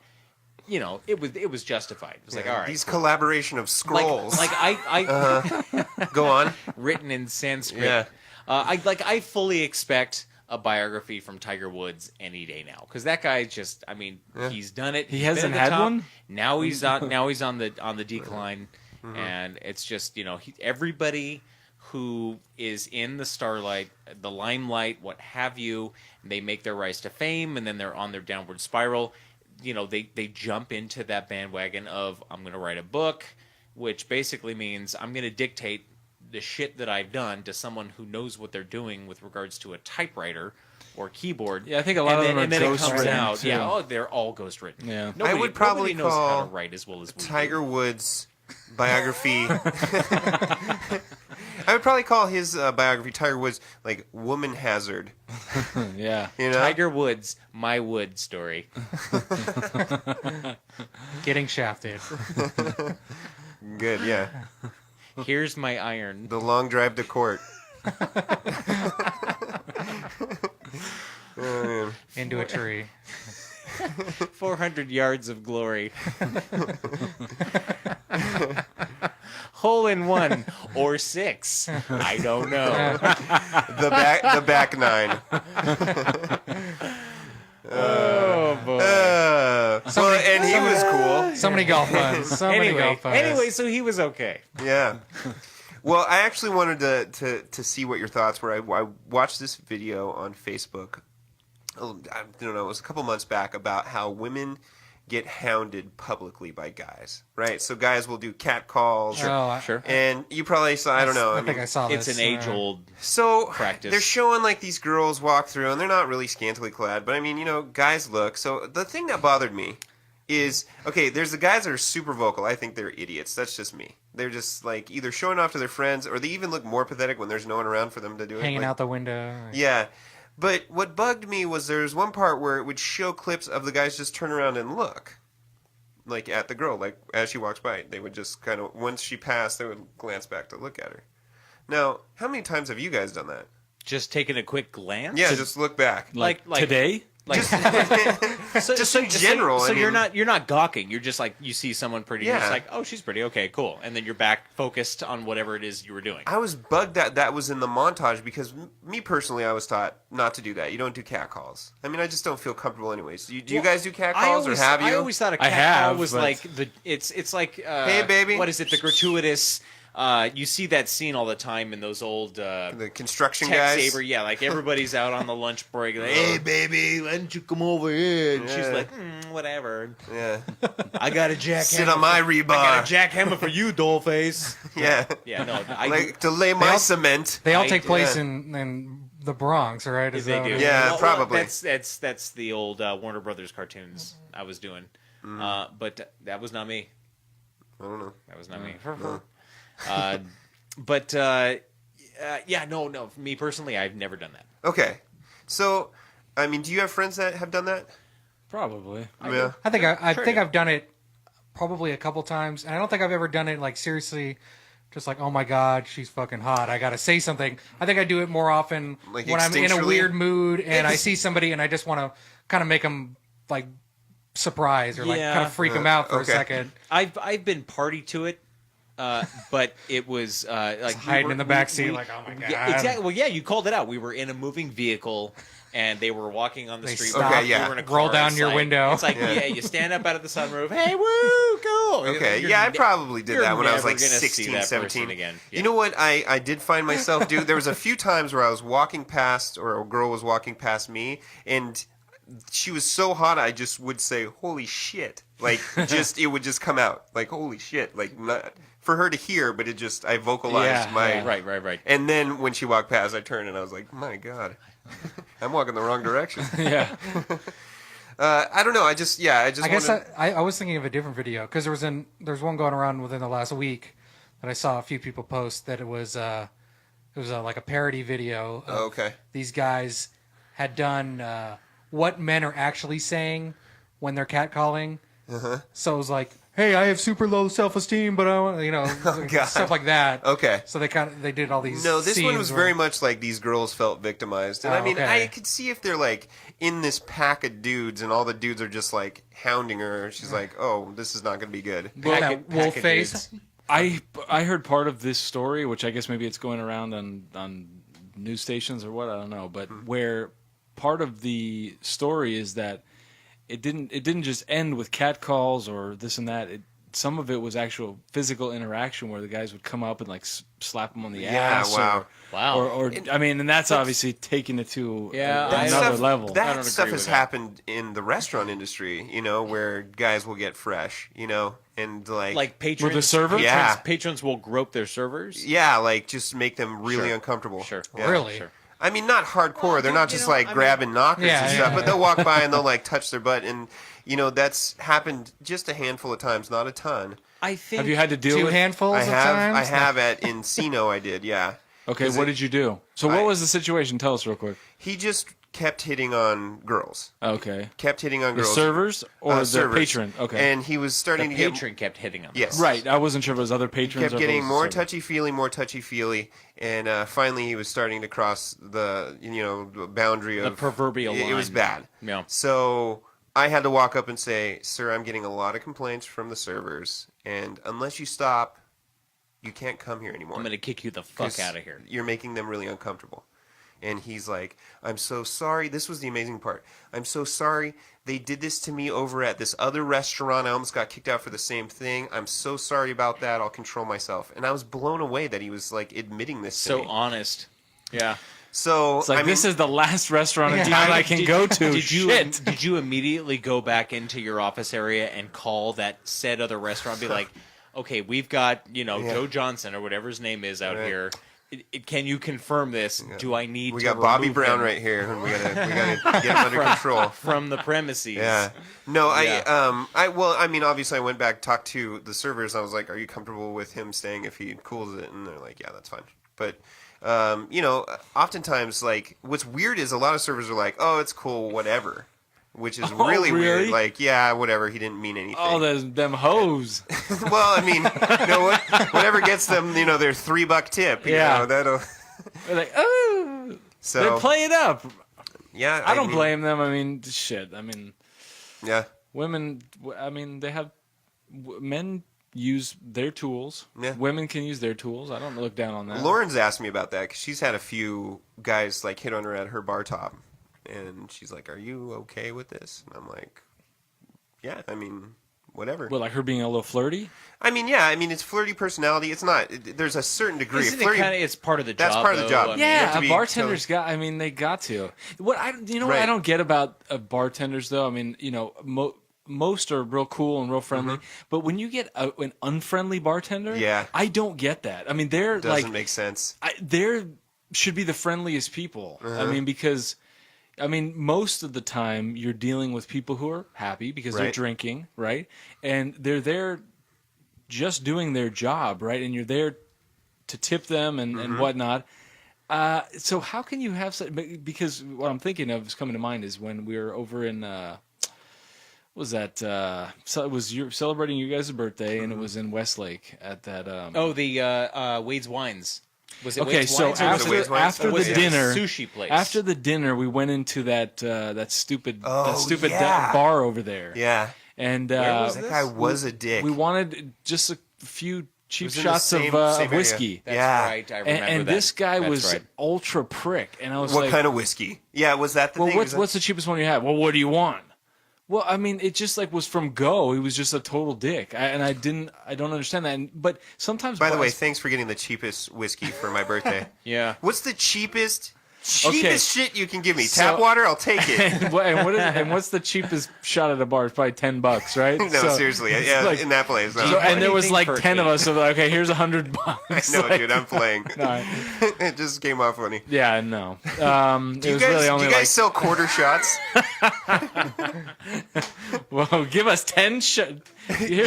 you know, it was justified. It was like, all right, These collaboration of scrolls. like I Go on. written in Sanskrit. Yeah. I fully expect a biography from Tiger Woods any day now, because that guy just, I mean, he's done it. He He's been hasn't at the had top. one? Now he's on the decline, and it's just, you know, everybody who is in the starlight, the limelight, what have you, they make their rise to fame, and then they're on their downward spiral. You know, they jump into that bandwagon of, I'm going to write a book, which basically means I'm going to dictate the shit that I've done to someone who knows what they're doing with regards to a typewriter or keyboard. Yeah, I think a lot of them are ghostwritten, too. Yeah, oh, they're all ghostwritten. Yeah. I would probably nobody knows call how to write as well as we Tiger do. Woods' biography. I would probably call his biography, Tiger Woods, like Woman Hazard. Yeah. You know? Tiger Woods, my wood story. Getting shafted. Good, yeah. Here's my iron. The long drive to court. Into a tree. 400 yards of glory. Hole in one or 6. I don't know. The back nine. Oh boy. Well, and he was cool. So many golf puns. So many golf puns. Anyway, so he was okay. Yeah. Well, I actually wanted to see what your thoughts were. I watched this video on Facebook. I don't know. It was a couple months back about how women get hounded publicly by guys, right? So guys will do cat calls. Sure. And you probably saw, I don't know. I think I saw this. It's an age-old So practice. they're showing like these girls walk through, and they're not really scantily clad, but I mean, you know, guys look. So the thing that bothered me is, okay, there's the guys that are super vocal. I think they're idiots. That's just me. They're just like either showing off to their friends, or they even look more pathetic when there's no one around for them to do it. Hanging Like, out the window. yeah. But what bugged me was there was one part where it would show clips of the guys just turn around and look. Like at the girl, like as she walks by, they would just kind of, once she passed, they would glance back to look at her. Now, how many times have you guys done that? Just taking a quick glance? Yeah, just look back. Like today? Like, Just in general, So I you're mean- not gawking. You're just like, you see someone pretty. You're just Yeah. like, oh, she's pretty. Okay, cool. And then you're back focused on whatever it is you were doing. I was bugged that that was in the montage because me personally, I was taught not to do that. You don't do cat calls. I mean, I just don't feel comfortable anyways. Do you guys do cat calls or have you? I always thought a I cat call have, was but- like it's like Hey, baby. What is it? The gratuitous. You see that scene all the time in those old The construction Tex guys. Saber, yeah, like everybody's out on the lunch break. Like, hey, baby, why don't you come over here? And she's Yeah. like, whatever. Yeah. I got a jackhammer. Sit on my rebar. I got a jackhammer for you, dollface. Yeah. Yeah, no, I Like to lay my cement. They all I- take place yeah. in the Bronx, right? Is they that do. what it is? Yeah, probably. That's the old Warner Brothers cartoons I was doing, but that was not me. I don't know. That was not me. But yeah, no. For me personally, I've never done that. Okay. So, I mean, do you have friends that have done that? Probably. Yeah. I think I've done it probably a couple times, and I don't think I've ever done it like seriously, just like, oh my god, she's fucking hot. I gotta say something. I think I do it more often Like when I'm in a instinctually? weird mood and I see somebody and I just want to kind of make them like surprise or like Yeah. kind of freak them out for okay. a second. I've been party to it, but it was like Hiding in the back seat, like, oh my god. Yeah, exactly. Well, yeah, you called it out. We were in a moving vehicle, and they were walking on the They street. stop, Okay, yeah. We were in a roll car. down It's your like- window. It's like, yeah, you stand up out of the sunroof. Hey, woo, cool. Okay, You're yeah, I ne- probably did you're that when I was never like gonna see 16, that 17. person again. Yeah. You know what I did find myself do? There was a few times where I was walking past, or a girl was walking past me, and she was so hot I just would say, holy shit. Like, it would just come out. Like, holy shit. Like, not for her to hear, but I vocalized Yeah, my... yeah. Right. And then when she walked past, I turned and I was like, my God, I'm walking the wrong direction. Yeah. I don't know. I guess I wanted... I was thinking of a different video because there's one going around within the last week that I saw a few people post that it was like a parody video. Of Oh, okay. These guys had done what men are actually saying when they're catcalling. So it was like, hey, I have super low self-esteem, but I want, God. stuff like that. Okay. So they did all these. No, this one scenes was where- very much like these girls felt victimized. And Oh, I mean, okay. I could see if they're like in this pack of dudes and all the dudes are just like hounding her. She's like, oh, this is not going to be good. Well, that wolf packet face. dudes. I heard part of this story, which I guess maybe it's going around on news stations or what, I don't know, but where part of the story is that it didn't just end with catcalls or this and that. Some of it was actual physical interaction where the guys would come up and like slap them on the ass. Wow. Or I mean, and that's obviously taking it to another level. That stuff has happened in the restaurant industry, where guys will get fresh, and like patrons with the server. Yeah. Patrons will grope their servers. Yeah, like just make them really uncomfortable. Sure. Yeah. Really? Sure. I mean, not hardcore. They're not just grabbing knockers and stuff, but they'll walk by and they'll like touch their butt, and that's happened just a handful of times, not a ton. I think. Have you had to deal Two with? handfuls I of have. times? I have at Encino. I did. Yeah. Okay, what did you do? So what was the situation? Tell us real quick. He just kept hitting on girls. Okay. Kept hitting on The girls. servers or the servers. patron? Okay. And he was starting The to patron kept hitting him. Yes. Right. I wasn't sure if it was other patrons. Kept or if it getting was more the server. touchy-feely, and finally he was starting to cross the boundary of The proverbial line. It was bad. Yeah. So I had to walk up and say, "Sir, I'm getting a lot of complaints from the servers, and unless you stop, you can't come here anymore. I'm going to kick you the fuck 'Cause out of here." You're making them really uncomfortable." And he's like, "I'm so sorry." This was the amazing part. "I'm so sorry. They did this to me over at this other restaurant. I almost got kicked out for the same thing. I'm so sorry about that. I'll control myself." And I was blown away that he was like admitting this to So me. honest. Yeah. So It's like, this is the last restaurant in town I can go to. Did you immediately go back into your office area and call that said other restaurant and be like, "Okay, we've got, Joe Johnson or whatever his name is out here. Can you confirm this? Do I need we to got Bobby remove Brown him right here, and we gotta get him under control from the premises?" Yeah. No, Yeah. obviously I went back, talked to the servers, and I was like, "Are you comfortable with him staying if he cools it?" And they're like, "Yeah, that's fine." But oftentimes, like, what's weird is a lot of servers are like, "Oh, it's cool, whatever," which is really weird. really? Like, yeah, whatever. He didn't mean anything. Oh, them hoes. Well, I mean, whatever gets them, their $3 tip. That'll. They're like, oh, So they play it up. yeah, I don't blame them. I mean, shit. I mean, Yeah. women. I mean, they have men use their tools. Yeah. Women can use their tools. I don't look down on that. Lauren's asked me about that because she's had a few guys like hit on her at her bar top, and she's like, "Are you okay with this?" And I'm like, "Yeah, I mean, whatever." Well, like her being a little flirty. I mean, yeah, I mean, it's flirty personality. It's not. There's a certain degree Isn't of flirty. it's part of the job. That's part of the though? job. I mean, you have Yeah, to a be bartender's got. I mean, they got to. What what Right. I don't get about bartenders though. I mean, most are real cool and real friendly, but when you get an unfriendly bartender, Yeah. I don't get that. I mean, they're Doesn't like make sense. they're should be the friendliest people. I mean, because most of the time you're dealing with people who are happy because they're Right. drinking, right? And they're there just doing their job, right? And you're there to tip them and whatnot. So how can you have such? Because what I'm thinking of is coming to mind is when we were over in. What was that? So it was celebrating you guys' birthday, and it was in Westlake at that. the Wade's Wines. Was it Okay, Wade's so Wines or was it- after or was the it a dinner, sushi place. after the dinner, we went into that stupid yeah. bar over there. Yeah, And was that this? guy was a dick. we wanted just a few cheap was in the shots same of area. whiskey. That's Yeah. right. I remember And that. this guy That's was right. ultra prick, and I was What like, kind of whiskey? Yeah, was that the "Well, thing? what's the cheapest one you have? Well, what do you want?" Well, I mean, it just like was from go. He was just a total dick, I don't understand that. But sometimes, By the way, thanks for getting the cheapest whiskey for my birthday. Yeah. What's the cheapest Okay. shit you can give me? So- Tap water? I'll take it. and what's the cheapest shot at a bar? It's probably $10, right? No, So- seriously. Yeah, like- in that place. No, So, and there was Anything like for 10 of $8. us. So like, okay, here's $100. no, Like, dude, I'm playing. no, It just came off funny. yeah, Do Do it you was guys, really do only you guys sell quarter shots? well, give us 10. Here's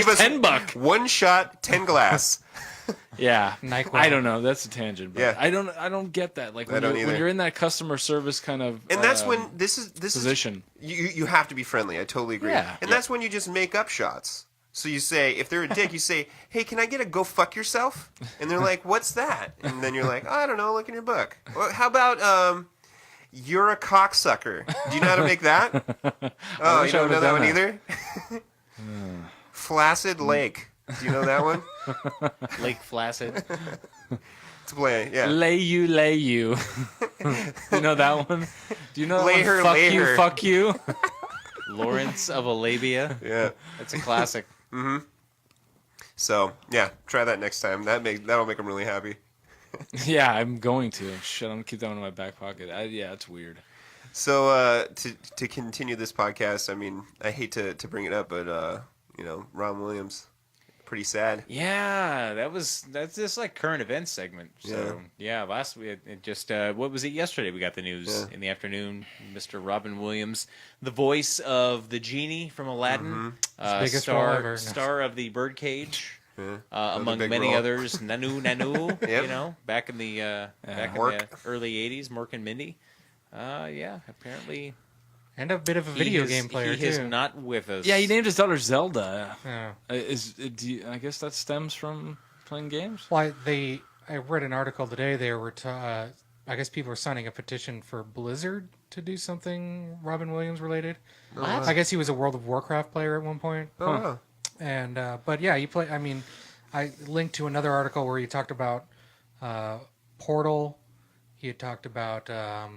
Give us $10. 1 shot, 10 glass. Yeah, NyQuil. I don't know. That's a tangent. But Yeah. I don't get that. Like I when don't you're, when either. you're in that customer service kind of And that's when this is position. you have to be friendly. I totally agree. Yeah. And that's when you just make up shots. So you say, if they're a dick, you say, "Hey, can I get a go fuck yourself?" And they're like, "What's that?" And then you're like, "Oh, I don't know. Look in your book." Well, how about you're a cocksucker? Do you know how to make that? Oh, you wish I don't know would've that one done either. Flaccid Lake. Do you know that one? Lake Flaccid. To play, yeah. Lay you. You know that one? Do you know Lay that one? her, Fuck lay you, her. fuck you. Lawrence of Arabia. Yeah. That's a classic. So yeah, try that next time. That'll make them really happy. Yeah, I'm going to. Shit, I'm gonna keep that one in my back pocket. Yeah, it's weird. So to continue this podcast, I mean, I hate to bring it up, but Ron Williams, pretty sad. Yeah, that's just like current events segment. So last week it just what was it yesterday? We got the news in the afternoon. Mr. Robin Williams, the voice of the genie from Aladdin, biggest role ever. star of the Birdcage. Yeah. Among big many role. others, Nanu, Yep. back in the Mork. early '80s, Mork and Mindy. Apparently And a bit of a video game player, he is too. not with us. Yeah, he named his daughter Zelda. Yeah. I guess that stems from playing games. Well, I read an article today. They were, I guess people were signing a petition for Blizzard to do something Robin Williams related. What? I guess he was a World of Warcraft player at one point. Oh, wow. And but yeah, you play. I mean, I linked to another article where he talked about Portal. He had talked about God,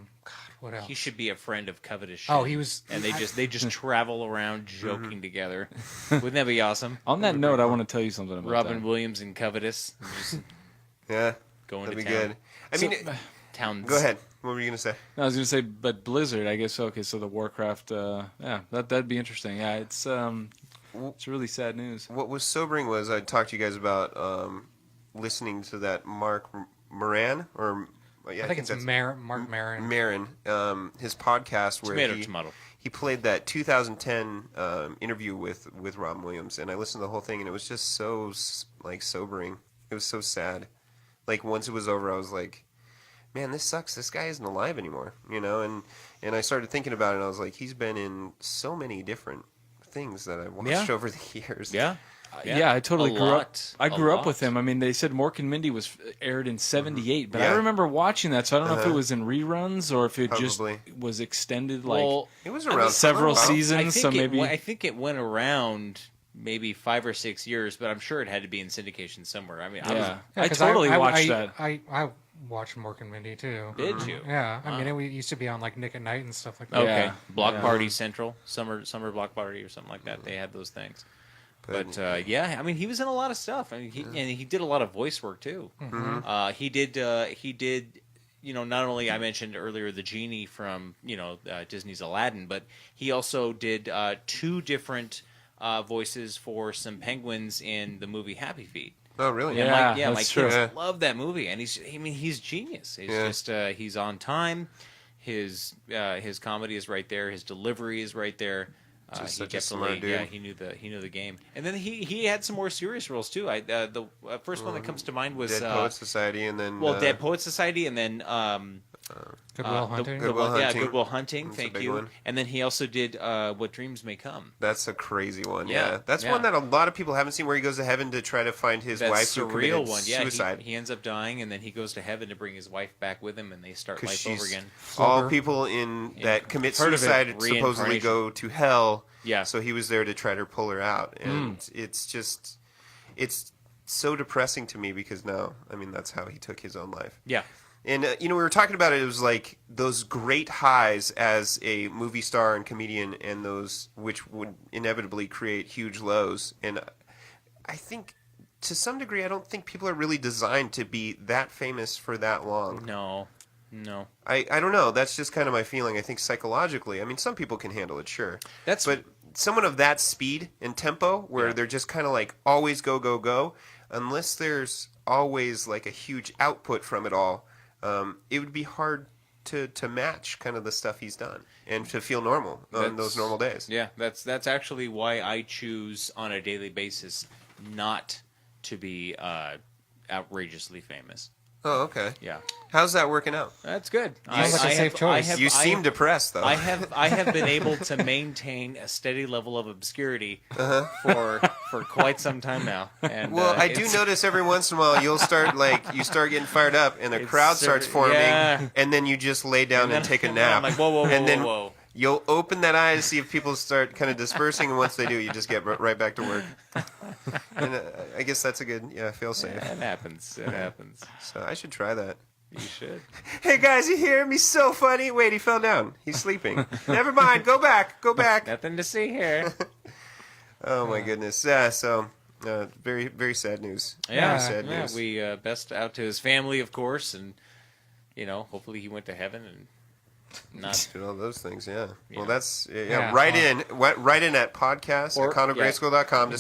what else? He should be a friend of Covetous. Oh, Shit. he was. And they just travel around joking together. Wouldn't that be awesome? On that note, I want to tell you something about Robin that. Williams and Covetous just Yeah, going that'd to be town. good. I mean, Towns. go ahead. What were you gonna say? I was gonna say, but Blizzard, I guess. Okay, so the Warcraft. That'd be interesting. Yeah, it's really sad news. What was sobering was I talked to you guys about listening to that Mark Moran or I think it's Mark Maron. Marin, his podcast where Tomato. he played that 2010 interview with Robin Williams, and I listened to the whole thing, and it was just so sobering. It was so sad. Like once it was over, I was like, man, this sucks. This guy isn't alive anymore, and I started thinking about it, and I was like, he's been in so many different things that I watched over the years. Yeah. Yeah, I totally grew up. I grew up lot. with him. I mean, they said Mork and Mindy was aired in '78, but I Yeah. remember watching that. So I don't know if it was in reruns or if it just Probably. was extended Well, It was around several for a while. seasons. So maybe I think it went around maybe 5 or 6 years, but I'm sure it had to be in syndication somewhere. I mean, yeah, Yeah, I 'cause totally watched that. I watched Mork and Mindy too. Did you? Yeah, I mean, it used to be on like Nick at Night and stuff like that. Okay, Yeah. Block Yeah. Party Central, summer Block Party or something like that. They had those things. But I mean, he was in a lot of stuff. I mean, he did a lot of voice work too. He did. Not only I mentioned earlier the genie from Disney's Aladdin, but he also did 2 different voices for some penguins in the movie Happy Feet. Oh, really? And Yeah, my that's kids true. love that movie, and he's genius. He's just he's on time. His comedy is right there. His delivery is right there. Just He such a definitely, smart dude. yeah, he knew the game. And then he had some more serious roles too. The first one that comes to mind was Dead Poets Society, and then Dead Poets Society, and then Goodwill Hunting. Goodwill Hunting. Goodwill Hunting. That's a Thank big you. one. And then he also did What Dreams May Come. That's a crazy one. Yeah, Yeah, that's yeah. one that a lot of people haven't seen, where he goes to heaven to try to find his That wife who committed surreal one. Yeah, suicide. he ends up dying, and then he goes to heaven to bring his wife back with him, and they start 'Cause life over she's- again. All Flubber. people that commit Heard of it, suicide supposedly reincarnation. go to hell. Yeah. So he was there to try to pull her out, and it's so depressing to me because now, I mean, that's how he took his own life. Yeah. And we were talking about it. It was like those great highs as a movie star and comedian, and those which would inevitably create huge lows. And I think, to some degree, I don't think people are really designed to be that famous for that long. No. I don't know. That's just kind of my feeling. I think psychologically, I mean, some people can handle it, sure. But someone of that speed and tempo, where they're just kind of like always go, go, go, unless there's always like a huge output from it all, it would be hard to match kind of the stuff he's done and to feel normal on those normal days. Yeah, that's actually why I choose on a daily basis not to be outrageously famous. Oh, okay. Yeah, How's that working out? that's good. Sounds like a safe choice. You seem depressed, though. I have been able to maintain a steady level of obscurity for quite some time now. And Well, I do notice every once in a while you start getting fired up, and a crowd starts forming, yeah. and then you just lay down and take a I'm nap. like, whoa, and then whoa. You'll open that eye to see if people start kind of dispersing, and once they do, you just get right back to work. And I guess that's a good, fail safe. It happens. It happens. So I should try that. You should. Hey guys, you hear me? So funny. Wait, he fell down. He's sleeping. Never mind. Go back. Go back. Nothing to see here. Oh my goodness. Yeah. So very very sad news. Yeah, Very sad yeah. news. We best out to his family, of course, and hopefully he went to heaven and not. Did all those things, yeah. Yeah. Well, that's Yeah. Write in at podcast Or- at condograyskull.com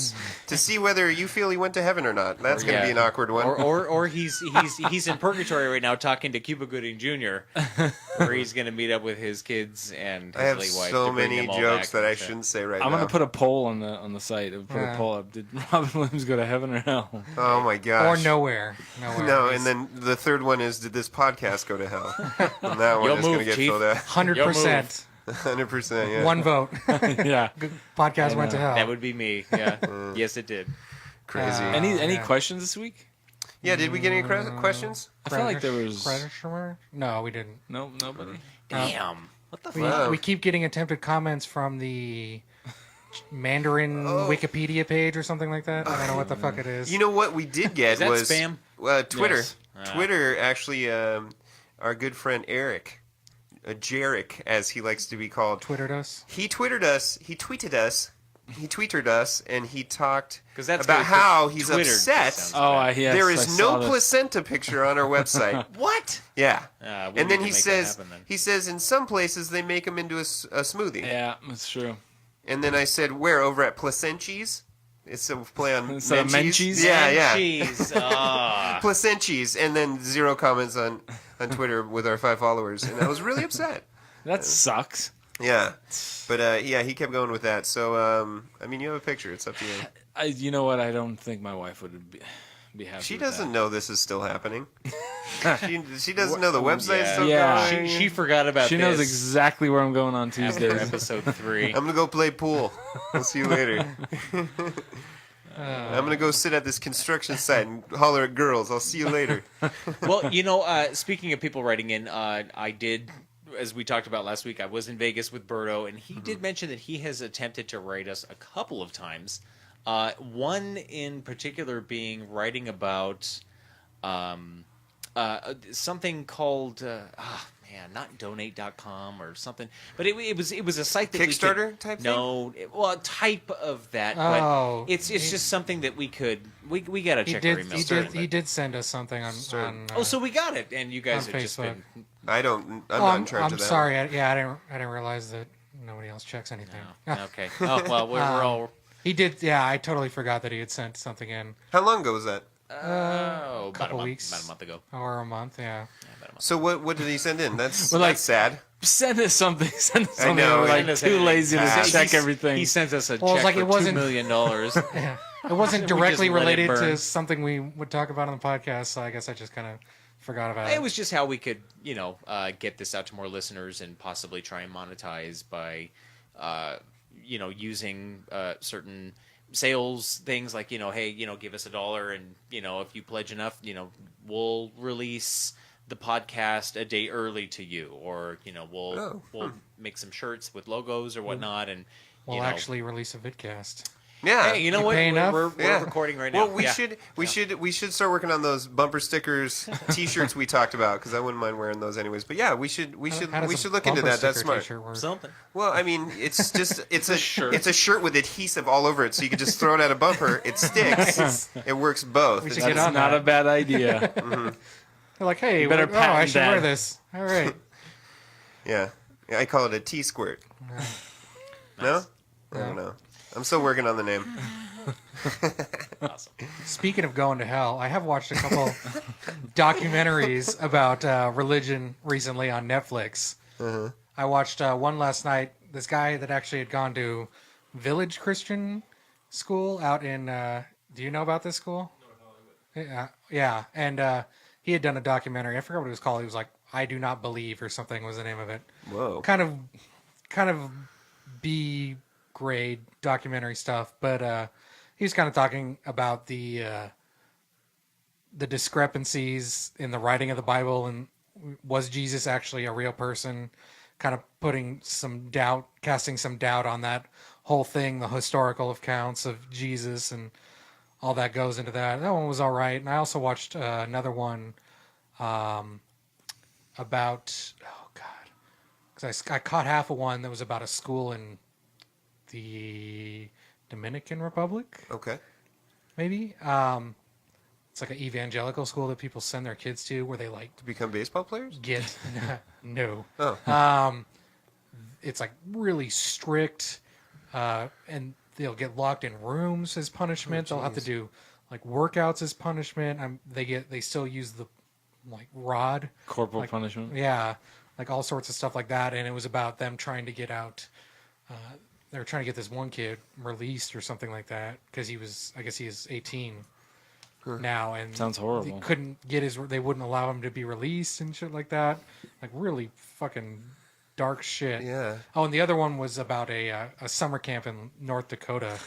to see whether you feel he went to heaven or not. That's going to be an awkward one. Or he's in purgatory right now talking to Cuba Gooding Jr. where he's going to meet up with his kids and his I have late wife. so to bring many them all jokes back that I and shouldn't say right I'm now. gonna put a poll on the site. I'll put a Yeah. poll up. Did Robin Williams go to heaven or hell? Oh my Or gosh. nowhere. No, and then the third one is, did this podcast go to hell? And that one You'll is going to move, get Chief. filled out. 100%. 100%, yeah. One vote. Yeah. Podcast went to hell. That would be me. Yeah. Yes, it did. Crazy. Any Yeah. questions this week? Yeah, did we get any questions? I felt like there was No, we didn't. no nobody. Damn. What the We, fuck? Wow. we keep getting attempted comments from the Mandarin Wikipedia page or something like that. I don't know what the fuck it is. You know what we did get Is that was spam? Twitter. Yes. Twitter actually, our good friend Eric, Jarek, as he likes to be called, Twittered us. he tweeted us, and he talked 'Cause that's about good, how 'cause he's Twittered upset. sounds Oh, yes, there I is saw no this. placenta picture on our website. What? Yeah. We And need then to he make that says, happen, then. he says in some places they make them into a smoothie. Yeah, that's true. And then I said, where? Over at Placenties? It's a play on Instead of Menchie's? Menchie's? Yeah, yeah. Cheese. Ah. Placenties. And then 0 comments on Twitter with our 5 followers. And I was really upset. That sucks. Yeah. But, he kept going with that. So, I mean, you have a picture. It's up to you. You know what? I don't think my wife would be happy. She with doesn't that. know this is still happening. she doesn't know the website is still Yeah. going. She forgot about She this. knows exactly where I'm going on after Tuesdays. episode 3. I'm going to go play pool. I'll see you later. I'm going to go sit at this construction site and holler at girls. I'll see you later. Well, speaking of people writing in, I did, as we talked about last week, I was in Vegas with Berto, and he did mention that he has attempted to write us a couple of times. One in particular being writing about something called, not donate.com or something, but it was a site that Kickstarter we could, type thing? No, a type of that, Oh, but it's just something that we got to He check our did. emails. He did send us something on. Start. So we got it, and you guys on have just Facebook. been. I'm not in charge of that. sorry. I didn't realize that nobody else checks anything. Okay. Oh well, we're all. He did. Yeah, I totally forgot that he had sent something in How long ago was that? About couple a month, weeks. About a month ago. or a month. Yeah. About a month. So what did he send in? That's, Well, like- that's sad. Send us something. Send us something. know, We're send like us too anything. lazy to He's- check everything. He sends us a Well, it's check like for it wasn't- $2 million. Yeah. It wasn't We directly just let it related burn. to something we would talk about on the podcast, so I guess I just kind of forgot about It it. was just how we could, get this out to more listeners and possibly try and monetize by, using certain sales things like, hey, give us $1 and, if you pledge enough, we'll release the podcast a day early to you, or, we'll make some shirts with logos or whatnot. And, We'll actually release a vidcast. Yeah. hey, you know You what? pay enough? We're Yeah. recording right now. Well, we should start working on those bumper stickers, T-shirts we talked about, because I wouldn't mind wearing those anyways. But yeah, we should How does a look into bumper that. That's sticker smart. t-shirt work? Something. Well, I mean, it's just it's a shirt. It's a shirt with adhesive all over it, so you can just throw it at a bumper. It sticks. Nice. It works both. We should It's- get That's on not that. a bad idea. They're like, hey, You better I patent should wear that. this. All right. yeah, I call it a T-squirt. No, I don't know. I'm still working on the name. Awesome. Speaking of going to hell, I have watched a couple documentaries about religion recently on Netflix. I watched one last night. This guy that actually had gone to Village Christian School out in. Do you know about this school? Yeah, and he had done a documentary. I forgot what it was called. He was like, "I Do Not Believe" or something was the name of it. Whoa. Kind of B grade documentary stuff, but he was kind of talking about the discrepancies in the writing of the Bible, and was Jesus actually a real person? kind of casting some doubt on that whole thing, the historical accounts of Jesus and all that goes into that. That one was all right. And I also watched another one about, oh God, because I caught half of one that was about a school in the Dominican Republic, Okay. maybe. It's like an evangelical school that people send their kids to, where they like To become baseball players? get no. Oh. It's like really strict, and they'll get locked in rooms as punishment. They'll have to do like workouts as punishment. They still use the like rod, Corporal like, punishment. yeah, like all sorts of stuff like that. And it was about them trying to get out. They were trying to get this one kid released or something like that because I guess he is 18 now, and Sounds horrible. They couldn't get they wouldn't allow him to be released and shit like that. Like really fucking dark shit. Yeah. Oh, and the other one was about a summer camp in North Dakota.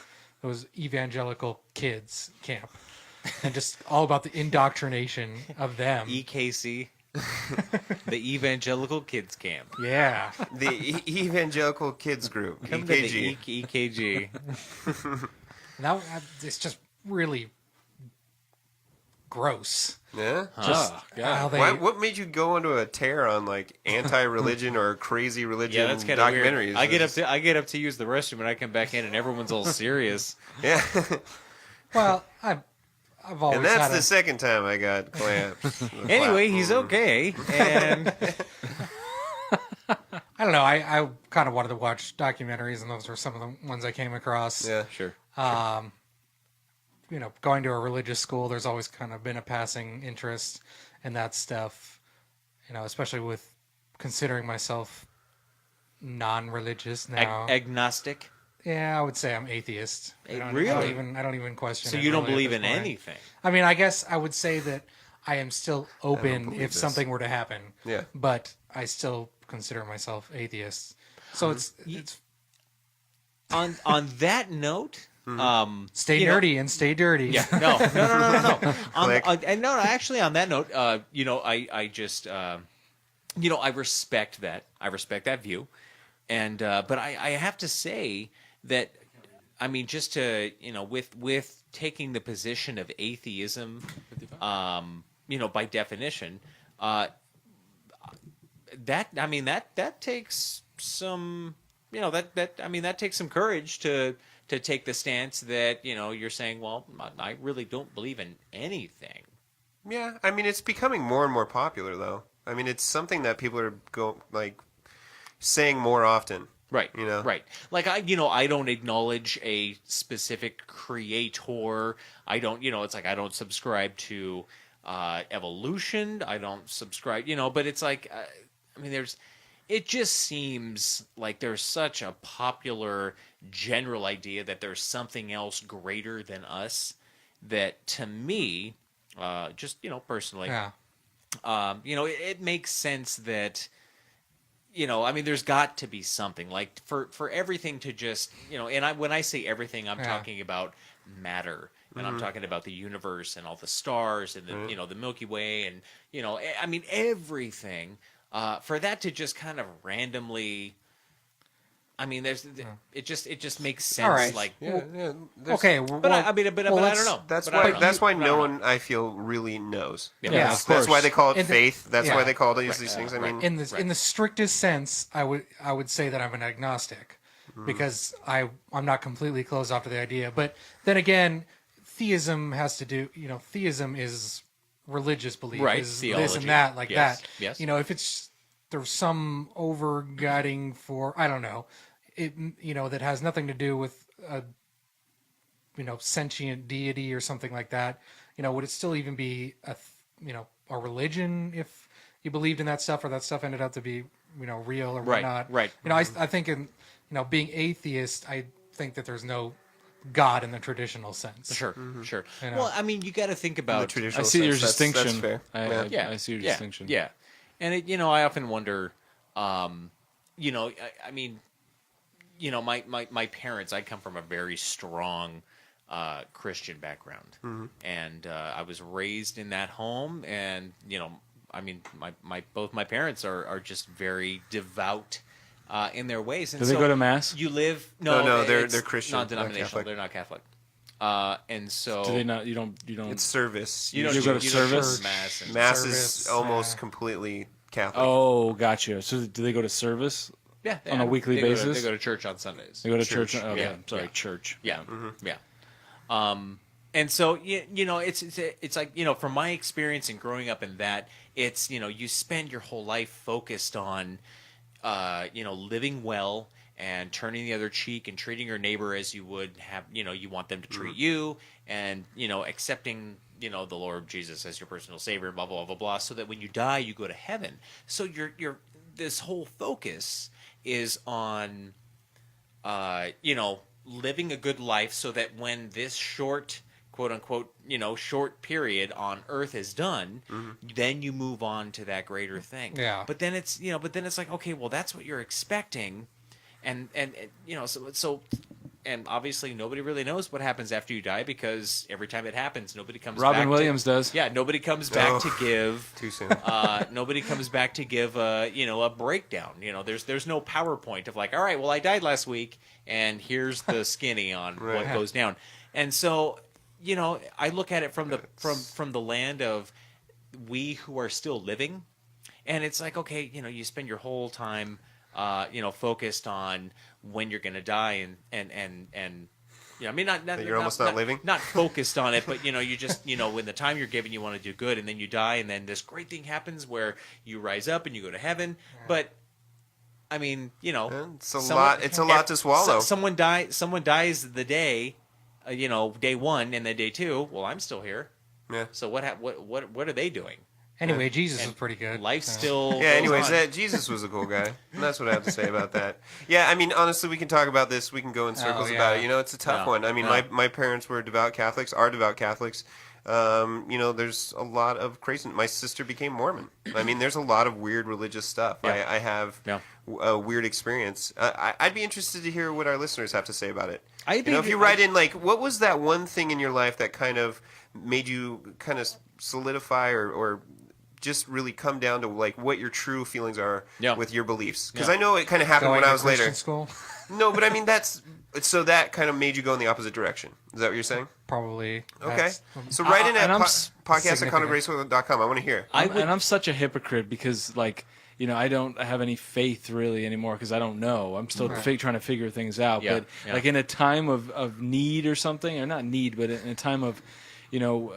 It was evangelical kids camp, and just all about the indoctrination of them. EKC, the Evangelical Kids Camp. Yeah, The Evangelical Kids Group, Come to the EKG. EKG. and that it's just really gross. Yeah? Just God. how they. What made you go into a tear on like anti-religion or crazy religion Yeah, that's kind of documentaries? weird. I get up to use the restroom and I come back in and everyone's all serious. Yeah. Well, I've always And that's had the second time I got clamped. Anyway, he's okay, and I don't know. I kind of wanted to watch documentaries, and those were some of the ones I came across. Yeah. sure. Going to a religious school, there's always kind of been a passing interest in that stuff. Especially with considering myself non-religious now. Agnostic. Yeah, I would say I'm atheist. Really? I don't even question. So it you don't really at believe this in point. anything. I mean, I guess I would say that I am still open believe if this. something were to happen. Yeah. But I still consider myself atheist. So it's On that note, stay you know- nerdy and stay dirty. Yeah, no. Click. No, actually, on that note, I just, I respect that. I respect that view, and but I have to say that, I mean, just to with taking the position of atheism, by definition, that takes some, that takes some courage to take the stance that, you're saying, well, I really don't believe in anything. Yeah, I mean, it's becoming more and more popular, though. I mean, it's something that people are saying more often. Right. You know? Right. Like I don't acknowledge a specific creator. I don't, it's like I don't subscribe to evolution. I don't subscribe, but it's like, it just seems like there's such a popular general idea that there's something else greater than us that, to me, just, personally, Yeah. it makes sense that, there's got to be something, like for everything to just, and when I say everything, I'm talking about matter, and I'm talking about the universe and all the stars and the, the Milky Way, and, everything, for that to just kind of randomly, it just makes sense. All right. Like, Yeah, Okay. but I don't know. That's But I don't why. know. That's why But I no don't one, know. I feel, really knows. Yeah, That's, of course. that's why they call it In the- faith. That's yeah. why they call these things. I right. mean, in the strictest sense, I would say that I'm an agnostic because I'm not completely closed off to the idea. But then again, theism has to do. Theism is religious belief, Right, is this theology. and that, like Yes, that. yes. If it's there's some over guiding for I don't know, it that has nothing to do with a sentient deity or something like that. Would it still even be a religion if you believed in that stuff, or that stuff ended up to be real or Right, whatnot? right. I think in being atheist, I think that there's no God in the traditional sense. Sure, sure. You know. Well, you got to think the about traditional I see your sense, distinction. That's fair. Yeah, I see your yeah, distinction. Yeah, and I often wonder, my parents. I come from a very strong Christian background, and I was raised in that home, and I mean, both my parents are just very devout in their ways. And Do they go to mass? You live No, they're Christian, non-denominational. They're not Catholic. And so Do they not? You don't. It's service. you don't go to you service? Don't do mass. And, Mass Service, is almost completely Catholic. Oh, gotcha. So do they go to service? yeah, On a weekly they basis? They go to church on Sundays. They go to church. Church. Okay, Yeah, sorry, yeah. church. Yeah, yeah. And so you know, it's like, you know, from my experience and growing up in that, it's, you know, you spend your whole life focused on, you know, living well and turning the other cheek and treating your neighbor as you would have, you know, you want them to treat you, and, you know, accepting, you know, the Lord Jesus as your personal savior, blah blah blah blah, so that when you die, you go to heaven. So your this whole focus is on, you know, living a good life, so that when this short, quote unquote, you know, short period on earth is done, then you move on to that greater thing. Yeah. But then it's, you know, like, okay, well, that's what you're expecting. And you know, so and obviously nobody really knows what happens after you die, because every time it happens, nobody comes back. Robin Williams does. Yeah, nobody comes back to give Too soon. nobody comes back to give a, you know, a breakdown. You know, there's no PowerPoint of like, all right, well, I died last week, and here's the skinny on what goes down. And so, you know, I look at it from the land of we who are still living, and it's like, okay, you know, you spend your whole time, you know, focused on when you're going to die, and you know, I mean, not you're almost not living? not focused on it, but, you know, you just, you know, when the time you're given, you want to do good, and then you die, and then this great thing happens where you rise up and you go to heaven. But I mean, you know, It's a lot. It's a lot to swallow. Someone dies the day, you know, day one, and then day two. Well, I'm still here. Yeah. So what are they doing? Anyway, Jesus was pretty good. Life so. still. Yeah, anyways, goes on. Jesus was a cool guy. And that's what I have to say about that. Yeah, I mean, honestly, we can talk about this. We can go in circles yeah. about it. You know, it's a tough Yeah. one. I mean, Yeah. my parents were devout Catholics, are devout Catholics. You know, there's a lot of crazy. My sister became Mormon. I mean, there's a lot of weird religious stuff. Yeah. I have a weird experience. I'd be interested to hear what our listeners have to say about it. You know, if you write in, like, what was that one thing in your life that kind of made you kind of solidify or just really come down to, like, what your true feelings are with your beliefs? Because I know it kind of happened Going when I to was Christian later. School? No, but I mean, so that kind of made you go in the opposite direction. Is that what you're saying? Probably. Okay. That's- So write in at and I'm podcast at condograyskull.com. I want to hear. And I'm such a hypocrite because, like, you know, I don't have any faith really anymore because I don't know. I'm still trying to figure things out. Yeah, But yeah. like in a time of need or something, or not need, but in a time of, you know,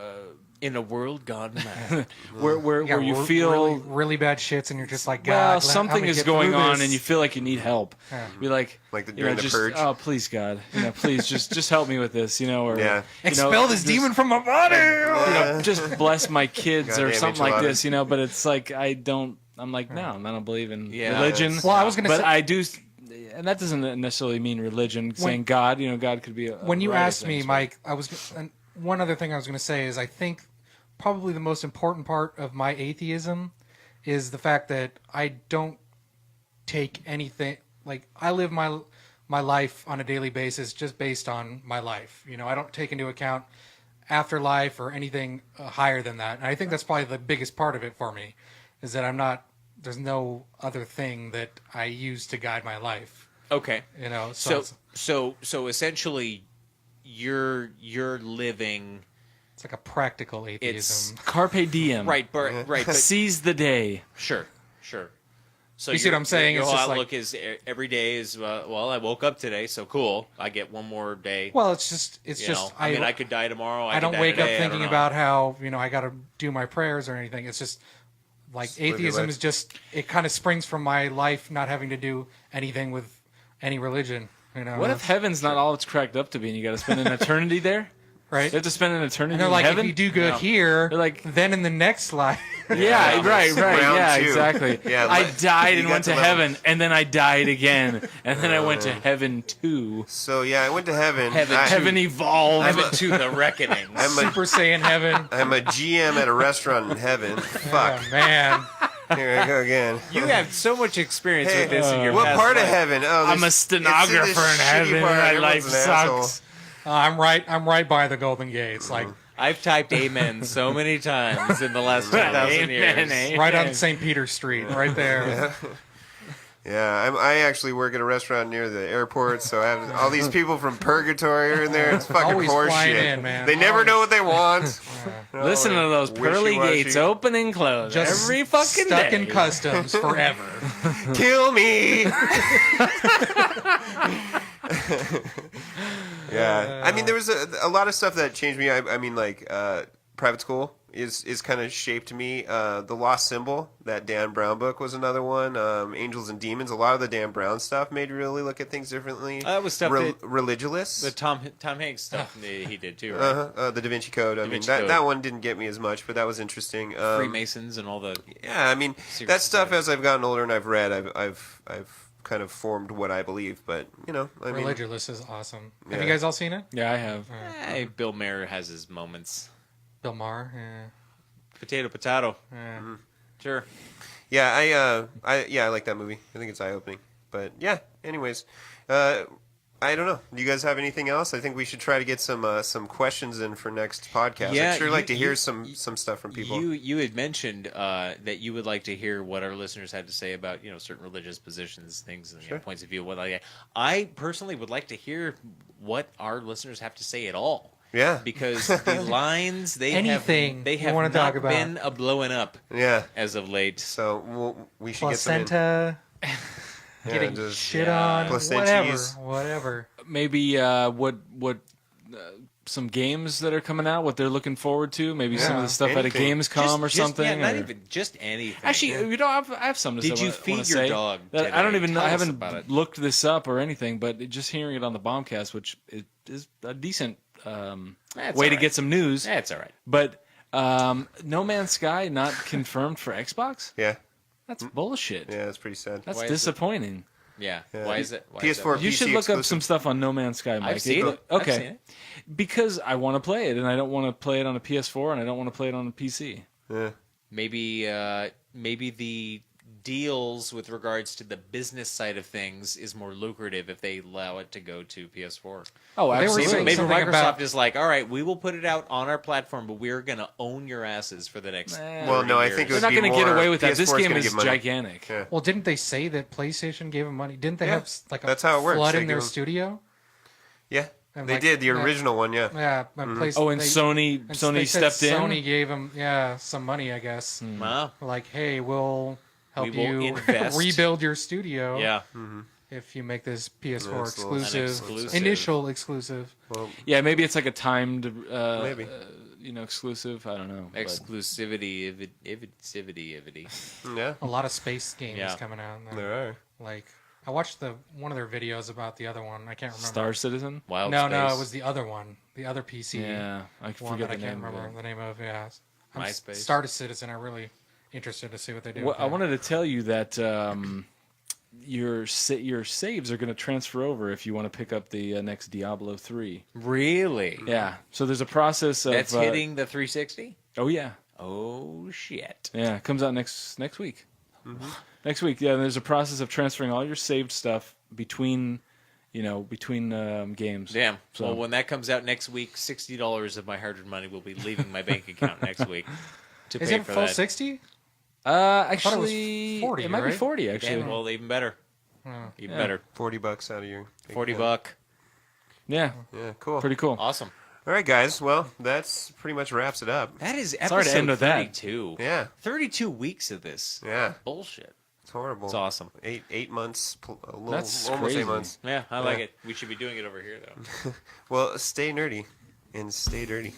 in a world gone mad. where Yeah, you really, feel really bad shits, and you're just like, God, well, help something me is get going through on, this. and you feel like you need help. Yeah. You're like During the just, purge? oh please God, you know, please just help me with this, you know, or Yeah. you know, Expel this just, demon from my body. you know, just bless my kids or Goddamn something like enchilada. this, you know. But it's like I'm like, no, I don't believe in religion. Well, I was gonna but say- I do, and that doesn't necessarily mean religion. Saying God, you know, God could be a When you variety of asked me, things, Mike, and one other thing I was going to say is I think probably the most important part of my atheism is the fact that I don't take anything, like, I live my life on a daily basis just based on my life. You know, I don't take into account afterlife or anything higher than that. And I think that's probably the biggest part of it for me, is that there's no other thing that I use to guide my life. Okay. You know, So essentially, you're living it's like a practical atheism. Carpe diem, right, but Seize the day. Sure. So You see what I'm saying? Your It's whole just like- outlook is every day is well. I woke up today, so cool. I get one more day. Well, it's just you know, I mean, I could die tomorrow. I don't could die wake up today, I don't thinking know. about how, you know, I got to do my prayers or anything. It's just like live your atheism life. is just, it kind of springs from my life not having to do anything with any religion. You know, What if heaven's not all it's cracked up to be, and you got to spend an eternity there? right? You have to spend an eternity And they're in like, heaven. if you do good No. here, They're like- then in the next life. Yeah, right, Round yeah, two. exactly. Yeah, I let- died you and got went to level. heaven, and then I died again, and then I went to heaven too. So, yeah, I went to heaven. Heaven evolved. Heaven to the reckoning. Super Saiyan heaven. I'm a GM at a restaurant in heaven. Fuck. Oh, man. Here I go again. You have so much experience Hey, with this in your what past part of life. heven? Oh, I'm a this- stenographer it's in this shitty heaven, part. and my Everyone's life an asshole. sucks. I'm right by the Golden Gates. Like, I've typed amen so many times in the last 10,000 years. Right on St. Peter Street, right there. Yeah, I actually work at a restaurant near the airport, so I have all these people from purgatory are in there. It's fucking Always horseshit. flying in, man. They never know what they want. Listen to those pearly wishy-washy. gates open and close Just every fucking stuck day. in customs forever. Kill me. Yeah, I mean, there was a lot of stuff that changed me. I mean, like private school is kind of shaped me. The Lost Symbol, that Dan Brown book, was another one. Angels and Demons. A lot of the Dan Brown stuff made me really look at things differently. That was stuff religious. The Tom Hanks stuff he did too, right? The Da Vinci Code. I mean, Code. that one didn't get me as much, but that was interesting. Freemasons and all the. Yeah, I mean, that stuff as I've gotten older and I've read, I've kind of formed what I believe. But I mean, Religious is awesome. Yeah. Have you guys all seen it? Yeah, I have. Hey, Bill Maher has his moments. Bill Maher. Yeah. Potato. Yeah. Sure. Yeah, I like that movie. I think it's eye opening. But yeah, anyways, I don't know. Do you guys have anything else? I think we should try to get some questions in for next podcast. Yeah, I'd sure like to hear some stuff from people. You had mentioned that you would like to hear what our listeners had to say about certain religious positions, things, and points of view. I personally would like to hear what our listeners have to say at all. Yeah, because the lines they have wanna not talk about. been blowing up. Yeah, as of late. So we should Placenta, get some getting just shit on, placenties. whatever. Maybe what some games that are coming out, what they're looking forward to. Maybe some of the stuff at a anything. Gamescom or something. Yeah, not or- even just anything. Actually, I have some to say. Did you wanna feed your say. dog That I don't today? even know. Tell I us haven't about it. looked this up or anything, but just hearing it on the Bombcast, which is a decent That's way all to right. get some news. That's all right. But No Man's Sky not confirmed for Xbox? Yeah, That's bullshit. yeah, that's pretty sad. That's Why is it? disappointing. Yeah. Yeah. Why is it? Why is PS4. that? You PC should look up exclusive. some stuff on No Man's Sky, Mike. I've seen it. Okay. I've seen it. Because I want to play it, and I don't want to play it on a PS4, and I don't want to play it on a PC. Yeah. Maybe the deals with regards to the business side of things is more lucrative if they allow it to go to PS4. Oh, They were absolutely. saying Maybe something Microsoft about- is like, all right, we will put it out on our platform, but we're going to own your asses for the next. Well, no, I 30 think it They're would not be going to get more away with that. PS4 This is game gonna is give money. gigantic. Yeah. Well, didn't they say that PlayStation gave them money? Didn't they Yeah. have like a That's how it works. flood They in their give 'em- studio? Yeah, And they like- did the yeah. original one. Yeah. Yeah. Oh, and Sony they stepped said in. Sony gave them some money, I guess. Wow. Like, hey, we'll help We will you invest. rebuild your studio. Yeah. If you make this PS4 Yeah, it's a little- exclusive, An exclusive. initial exclusive. Well, Yeah, maybe it's like a timed, Maybe. exclusive. I don't know. but- Exclusivity. yeah, A lot of space games Yeah. coming out. And there are. like, I watched one of their videos about the other one. I can't remember. Star Citizen. Wild No, Space. it was the other one, the other PC Yeah, I one forget that I the can't name of remember it. the name of. Yeah, I'm MySpace. Star Citizen. I'm really interested to see what they do. Well, with I that. wanted to tell you that your saves are going to transfer over if you want to pick up the next Diablo 3. Really? Yeah, so there's a process of That's hitting the 360? Oh yeah, Oh, shit. yeah, it comes out next week. Mm-hmm. Next week, yeah. There's a process of transferring all your saved stuff between games. Damn. So- Well, when that comes out next week, $60 of my hard-earned money will be leaving my bank account next week to Is pay it for full that. 60? Actually, 40, it might be right? 40. Actually, Damn, well, even better. Even better. $40 out of your big $40 account. buck. yeah, Yeah, cool. pretty cool. Awesome. All right, guys. Well, that's pretty much wraps it up. That is Sorry to episode end with that. 32. Yeah, 32 weeks of this. yeah. Bullshit. It's horrible. It's awesome. 8 months. That's almost crazy. 8 months. Yeah, I like Yeah. it. We should be doing it over here, though. Well, stay nerdy and stay dirty.